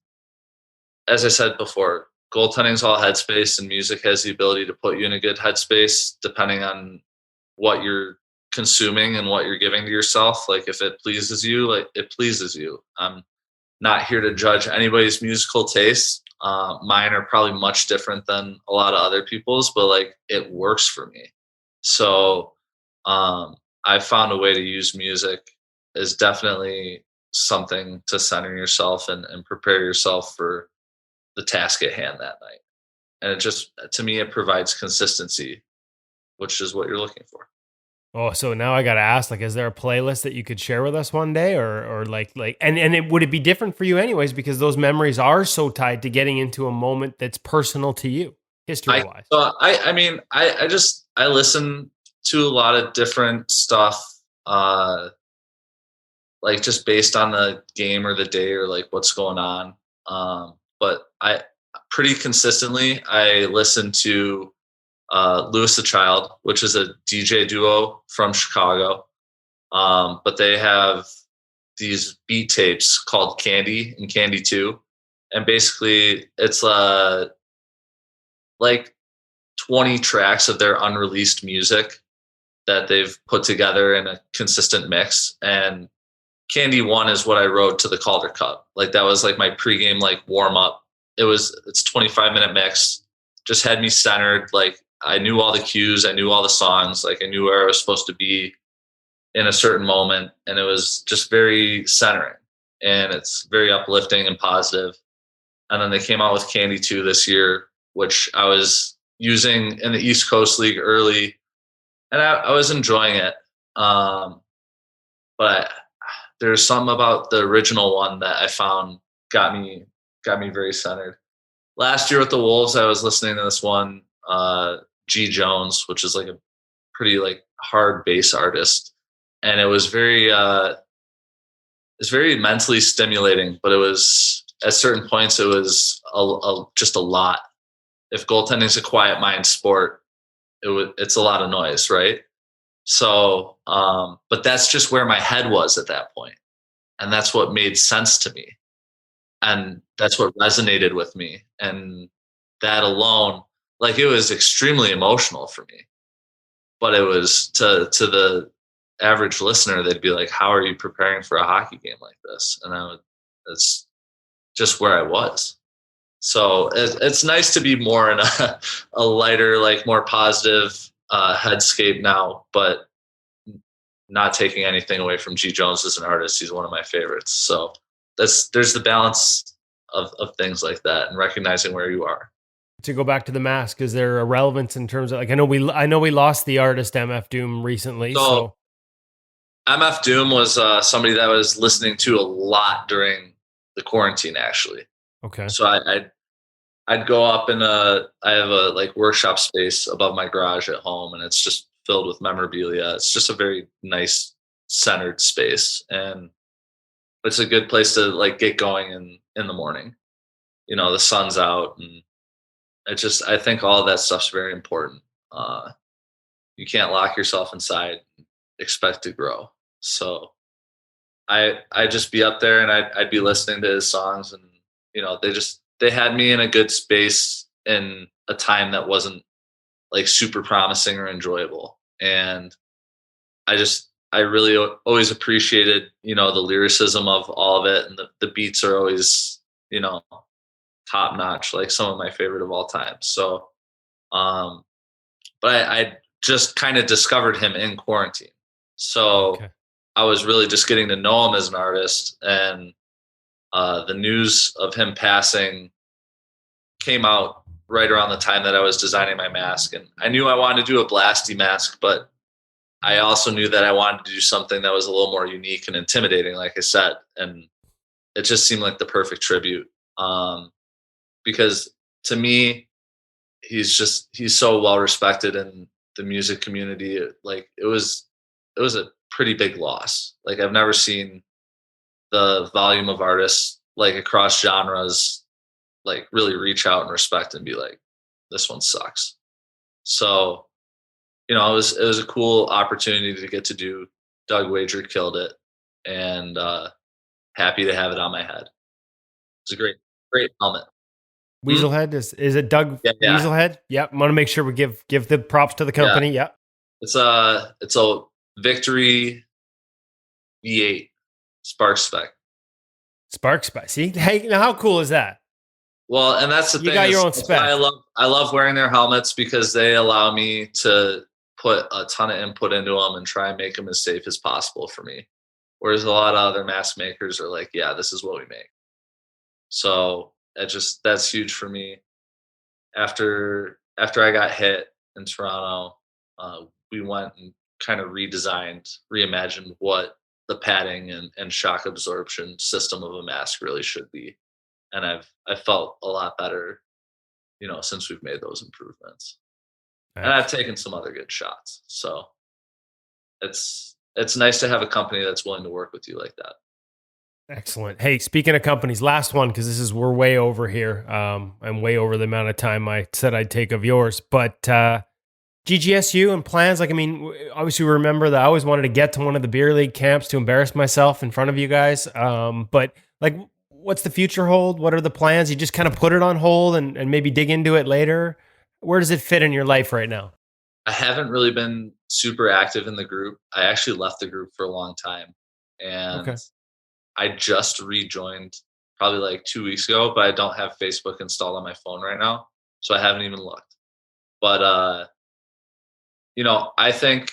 as I said before, goaltending is all headspace, and music has the ability to put you in a good headspace depending on what you're consuming and what you're giving to yourself. Like, if it pleases you, like, it pleases you. I'm not here to judge anybody's musical tastes. Mine are probably much different than a lot of other people's, but like, it works for me. So I found a way to use music is definitely something to center yourself and prepare yourself for the task at hand that night. And it just, to me, it provides consistency, which is what you're looking for. Oh, so now I got to ask, like, is there a playlist that you could share with us one day, or would it be different for you anyways, because those memories are so tied to getting into a moment that's personal to you, history wise? I listen to a lot of different stuff, like, just based on the game or the day or like what's going on. But I pretty consistently, I listen to Louis the Child, which is a DJ duo from Chicago. But they have these beat tapes called Candy and Candy 2. And basically it's like 20 tracks of their unreleased music that they've put together in a consistent mix. And Candy 1 is what I wrote to the Calder Cup. Like, that was like my pregame, like, warm up. It's 25-minute mix, just had me centered. Like, I knew all the cues, I knew all the songs, like, I knew where I was supposed to be in a certain moment. And it was just very centering, and it's very uplifting and positive. And then they came out with Candy 2 this year, which I was using in the East Coast League early, and I was enjoying it. But there's something about the original one that I found got me very centered. Last year with the Wolves, I was listening to this one, G Jones, which is like a pretty, like, hard bass artist, and it was very mentally stimulating. But it was, at certain points, it was just a lot. If goaltending is a quiet mind sport, it's a lot of noise, right? So, but that's just where my head was at that point. And that's what made sense to me. And that's what resonated with me. And that alone, like, it was extremely emotional for me. But it was to the average listener, they'd be like, how are you preparing for a hockey game like this? And it's just where I was. So it's nice to be more in a lighter, like more positive headscape now, but not taking anything away from G. Jones as an artist. He's one of my favorites. So there's the balance of things like that and recognizing where you are. To go back to the mask, is there a relevance in terms of, like, I know we lost the artist MF Doom recently. So MF Doom was somebody that I was listening to a lot during the quarantine, actually. Okay. So I'd go up in I have a like workshop space above my garage at home, and it's just filled with memorabilia. It's just a very nice centered space, and it's a good place to like get going in the morning. You know, the sun's out, and I think all of that stuff's very important. You can't lock yourself inside and expect to grow. So I'd just be up there, and I'd be listening to his songs, and you know, they had me in a good space in a time that wasn't like super promising or enjoyable. And I really always appreciated, you know, the lyricism of all of it, and the beats are always, you know, top notch, like some of my favorite of all time. So, but I just kind of discovered him in quarantine. So Okay. I was really just getting to know him as an artist, and the news of him passing came out right around the time that I was designing my mask. And I knew I wanted to do a blasty mask, but I also knew that I wanted to do something that was a little more unique and intimidating, like I said. And it just seemed like the perfect tribute. Because to me, he's so well respected in the music community. Like it was a pretty big loss. Like I've never seen the volume of artists like across genres like really reach out and respect and be like, this one sucks. So, you know, it was a cool opportunity to get to do. Doug Wager killed it, and happy to have it on my head. It's a great helmet. Weaselhead, is it Doug Yeah. Weaselhead? Yep. I want to make sure we give the props to the company. Yeah. Yep. It's a Victory V8 Spark Spec. Spark Spec. See, hey, now how cool is that? Well, and that's the thing. You got your own That's spec. why I love wearing their helmets, because they allow me to put a ton of input into them and try and make them as safe as possible for me. Whereas a lot of other mask makers are like, yeah, this is what we make. So that's huge for me. After I got hit in Toronto, we went and kind of reimagined what the padding and shock absorption system of a mask really should be. And I felt a lot better, you know, since we've made those improvements. Nice. And I've taken some other good shots. So it's nice to have a company that's willing to work with you like that. Excellent. Hey, speaking of companies, last one, because we're way over here. I'm way over the amount of time I said I'd take of yours. But GGSU and plans, like, I mean, obviously we remember that I always wanted to get to one of the beer league camps to embarrass myself in front of you guys. But like, what's the future hold? What are the plans? You just kind of put it on hold and maybe dig into it later? Where does it fit in your life right now? I haven't really been super active in the group. I actually left the group for a long time. And Okay. I just rejoined probably like 2 weeks ago, but I don't have Facebook installed on my phone right now. So I haven't even looked. But, you know, I think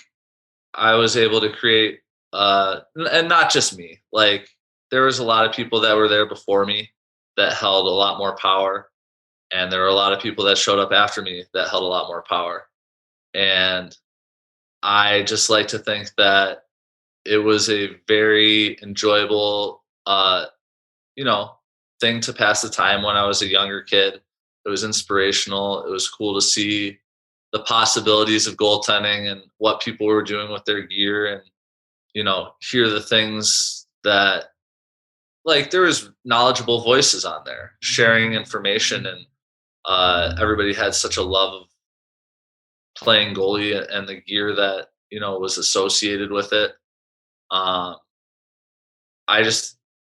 I was able to create, and not just me, like there was a lot of people that were there before me that held a lot more power. And there were a lot of people that showed up after me that held a lot more power. And I just like to think that it was a very enjoyable, you know, thing to pass the time when I was a younger kid. It was inspirational. It was cool to see the possibilities of goaltending and what people were doing with their gear, and, you know, hear the things that, like, there was knowledgeable voices on there sharing information, and everybody had such a love of playing goalie and the gear that, was associated with it.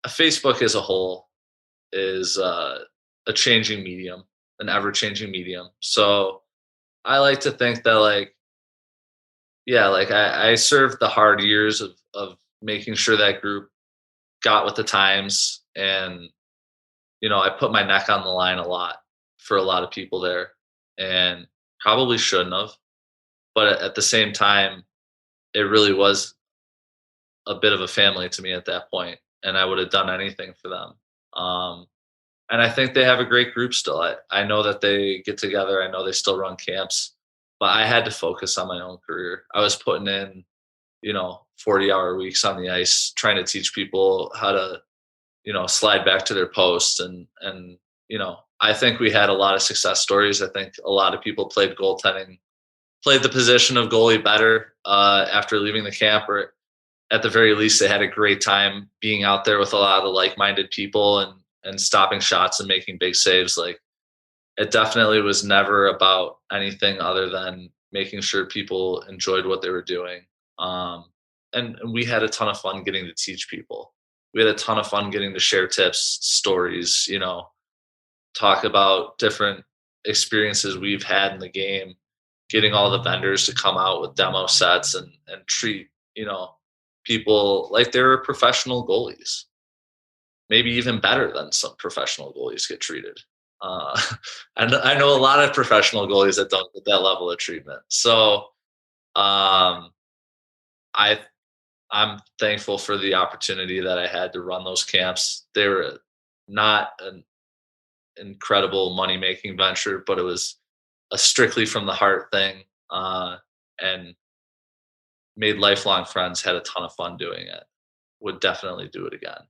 Facebook as a whole is a changing medium, an ever-changing medium. So I like to think that I served the hard years of making sure that group got with the times, and I put my neck on the line a lot for a lot of people there, and probably shouldn't have, but at the same time, it really was a bit of a family to me at that point, and I would have done anything for them. And I think they have a great group still. I know that they get together. I know they still run camps, but I had to focus on my own career. I was putting in, 40-hour weeks on the ice, trying to teach people how to, slide back to their post. And, I think we had a lot of success stories. I think a lot of people played goaltending, played the position of goalie better after leaving the camp, or at the very least, they had a great time being out there with a lot of the like-minded people and stopping shots and making big saves. Like, it definitely was never about anything other than making sure people enjoyed what they were doing. And we had a ton of fun getting to teach people. We had a ton of fun getting to share tips, stories, talk about different experiences we've had in the game, getting all the vendors to come out with demo sets and treat, people like they were professional goalies, maybe even better than some professional goalies get treated. And I know a lot of professional goalies that don't get that level of treatment. So I'm thankful for the opportunity that I had to run those camps. They were not an incredible money-making venture, but it was a strictly from the heart thing, and made lifelong friends, had a ton of fun doing it. Would definitely do it again.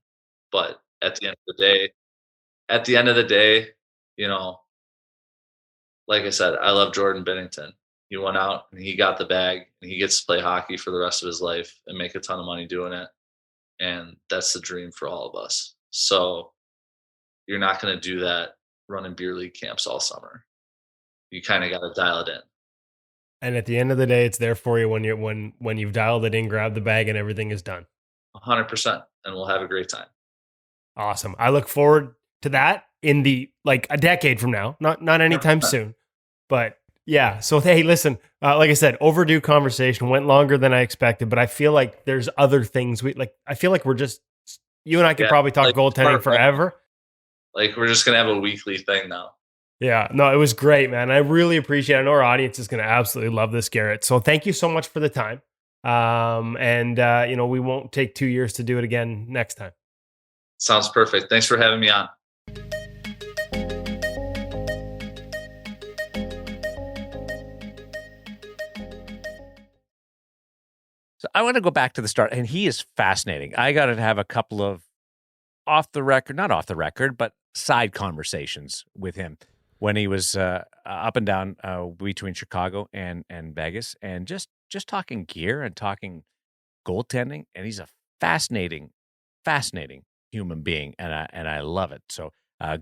But at the end of the day, like I said, I love Jordan Binnington. He went out and he got the bag, and he gets to play hockey for the rest of his life and make a ton of money doing it. And that's the dream for all of us. So you're not going to do that running beer league camps all summer. You kind of got to dial it in. And at the end of the day, it's there for you when you've dialed it in, grab the bag, and everything is done. 100%, and we'll have a great time. Awesome. I look forward to that in a decade from now, not anytime soon, but yeah. So, hey, listen, like I said, overdue conversation, went longer than I expected, but I feel like there's other things I feel like you and I could probably talk goaltending forever. Like, we're just going to have a weekly thing now. Yeah, no, it was great, man. I really appreciate it. I know our audience is going to absolutely love this, Garret. So thank you so much for the time. We won't take 2 years to do it again next time. Sounds perfect. Thanks for having me on. So I want to go back to the start, and he is fascinating. I got to have a couple of not off the record, but side conversations with him when he was up and down between Chicago and Vegas, and just talking gear and talking goaltending. And he's a fascinating human being, and I love it. So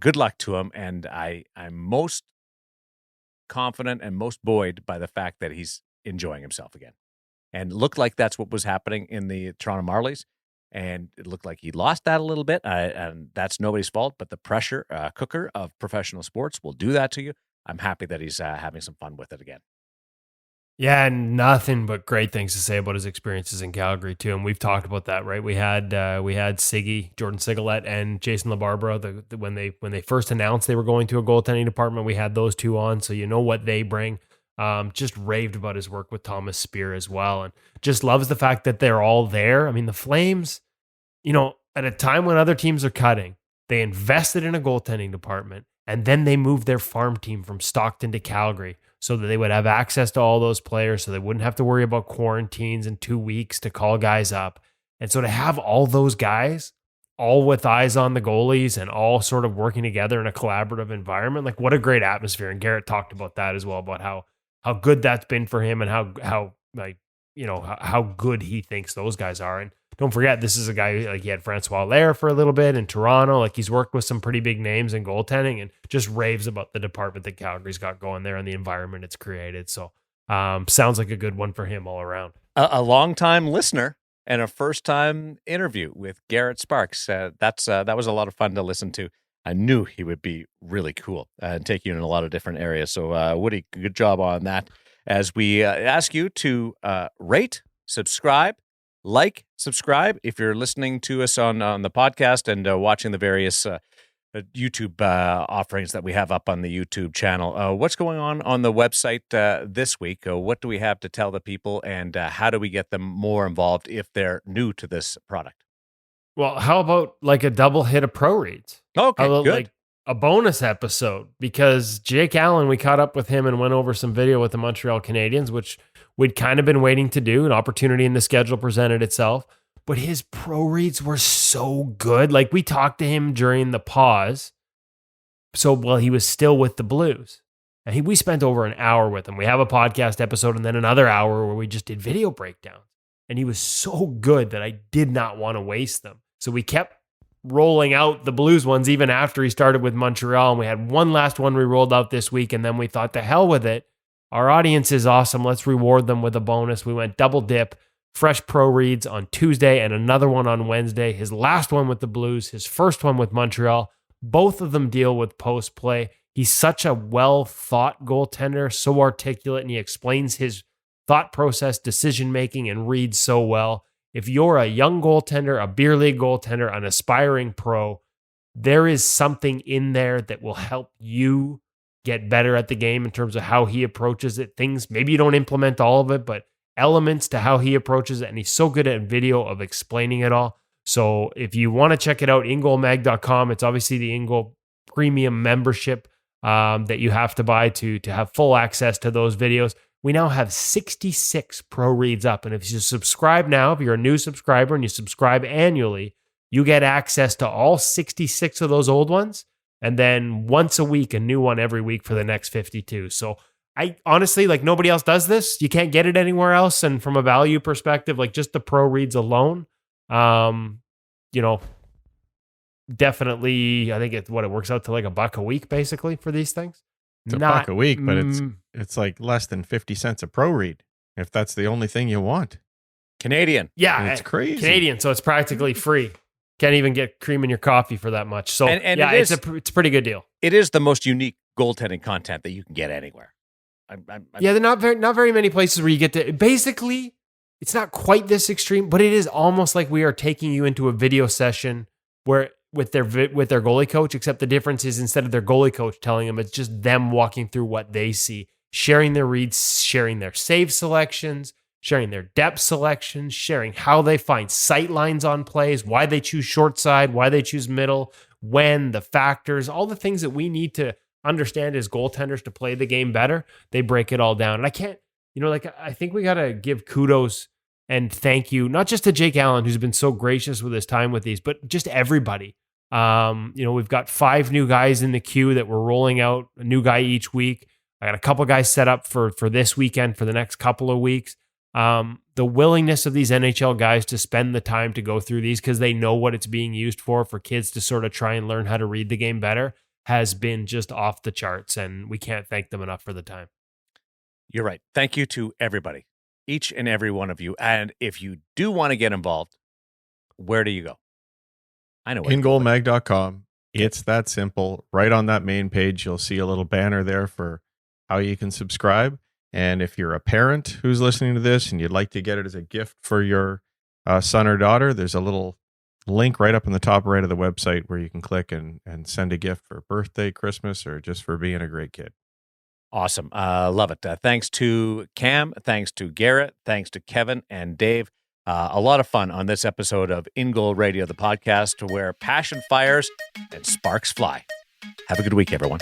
good luck to him. And I'm most confident and most buoyed by the fact that he's enjoying himself again. And it looked like that's what was happening in the Toronto Marlies. And it looked like he lost that a little bit, and that's nobody's fault. But the pressure cooker of professional sports will do that to you. I'm happy that he's having some fun with it again. Yeah, and nothing but great things to say about his experiences in Calgary too. And we've talked about that, right? We had Siggy, Jordan Sigalette, and Jason LaBarbera. When they first announced they were going to a goaltending department, we had those two on, so you know what they bring. Just raved about his work with Thomas Spear as well, and just loves the fact that they're all there. I mean, the Flames, at a time when other teams are cutting, they invested in a goaltending department, and then they moved their farm team from Stockton to Calgary so that they would have access to all those players, so they wouldn't have to worry about quarantines in 2 weeks to call guys up. And so to have all those guys all with eyes on the goalies and all sort of working together in a collaborative environment, like, what a great atmosphere. And Garret talked about that as well, about how good that's been for him and how good he thinks those guys are. And don't forget, this is a guy, like, he had Francois Lair for a little bit in Toronto. Like, he's worked with some pretty big names in goaltending, and just raves about the department that Calgary's got going there and the environment it's created. So sounds like a good one for him all around. a long-time listener and a first-time interview with Garret Sparks. That was a lot of fun to listen to. I knew he would be really cool and take you in a lot of different areas. So, Woody, good job on that. As we ask you to rate, subscribe, subscribe if you're listening to us on the podcast and watching the various YouTube offerings that we have up on the YouTube channel. What's going on the website this week? What do we have to tell the people, and how do we get them more involved if they're new to this product? Well, how about like a double hit of pro reads? Okay, How about good. like a bonus episode? Because Jake Allen, we caught up with him and went over some video with the Montreal Canadiens, which we'd kind of been waiting to do. An opportunity in the schedule presented itself. But his pro reads were so good. Like, we talked to him during the pause. So, well, he was still with the Blues. And we spent over an hour with him. We have a podcast episode and then another hour where we just did video breakdowns. And he was so good that I did not want to waste them. So we kept rolling out the Blues ones even after he started with Montreal. And we had one last one we rolled out this week. And then we thought, the hell with it. Our audience is awesome. Let's reward them with a bonus. We went double dip. Fresh pro reads on Tuesday and another one on Wednesday. His last one with the Blues, his first one with Montreal. Both of them deal with post play. He's such a well-thought goaltender, so articulate, and he explains his thought process, decision-making, and reads so well. If you're a young goaltender, a beer league goaltender, an aspiring pro, there is something in there that will help you get better at the game in terms of how he approaches it. Things, maybe you don't implement all of it, but elements to how he approaches it. And he's so good at video of explaining it all. So if you want to check it out, ingoalmag.com. It's obviously the InGoal premium membership that you have to buy to have full access to those videos. We now have 66 pro reads up. And if you subscribe now, if you're a new subscriber and you subscribe annually, you get access to all 66 of those old ones. And then once a week, a new one every week for the next 52. So I honestly, like, nobody else does this. You can't get it anywhere else. And from a value perspective, like, just the pro reads alone, definitely, I think it works out to like $1 a week basically for these things. It's $1 a week, but it's like less than 50 cents a pro read if that's the only thing you want. Canadian. Yeah. And it's crazy. Canadian. So it's practically free. Can't even get cream in your coffee for that much. So and yeah, it's a pretty good deal. It is the most unique goaltending content that you can get anywhere. Yeah, they're not very many places where you get to. Basically, it's not quite this extreme, but it is almost like we are taking you into a video session where with their goalie coach. Except the difference is instead of their goalie coach telling them, it's just them walking through what they see, sharing their reads, sharing their save selections, sharing their depth selections, sharing how they find sight lines on plays, why they choose short side, why they choose middle, when, the factors, all the things that we need to understand as goaltenders to play the game better. They break it all down. And I can't, I think we got to give kudos and thank you, not just to Jake Allen, who's been so gracious with his time with these, but just everybody. We've got 5 new guys in the queue that we're rolling out, a new guy each week. I got a couple guys set up for this weekend, for the next couple of weeks. The willingness of these NHL guys to spend the time to go through these because they know what it's being used for kids to sort of try and learn how to read the game better has been just off the charts, and we can't thank them enough for the time. You're right. Thank you to everybody, each and every one of you. And if you do want to get involved, where do you go? I know. ingoalmag.com. It's that simple. Right on that main page, you'll see a little banner there for how you can subscribe. And if you're a parent who's listening to this and you'd like to get it as a gift for your son or daughter, there's a little link right up in the top right of the website where you can click and send a gift for birthday, Christmas, or just for being a great kid. Awesome. Love it. Thanks to Cam. Thanks to Garret. Thanks to Kevin and Dave. A lot of fun on this episode of InGoal Radio, the podcast where passion fires and sparks fly. Have a good week, everyone.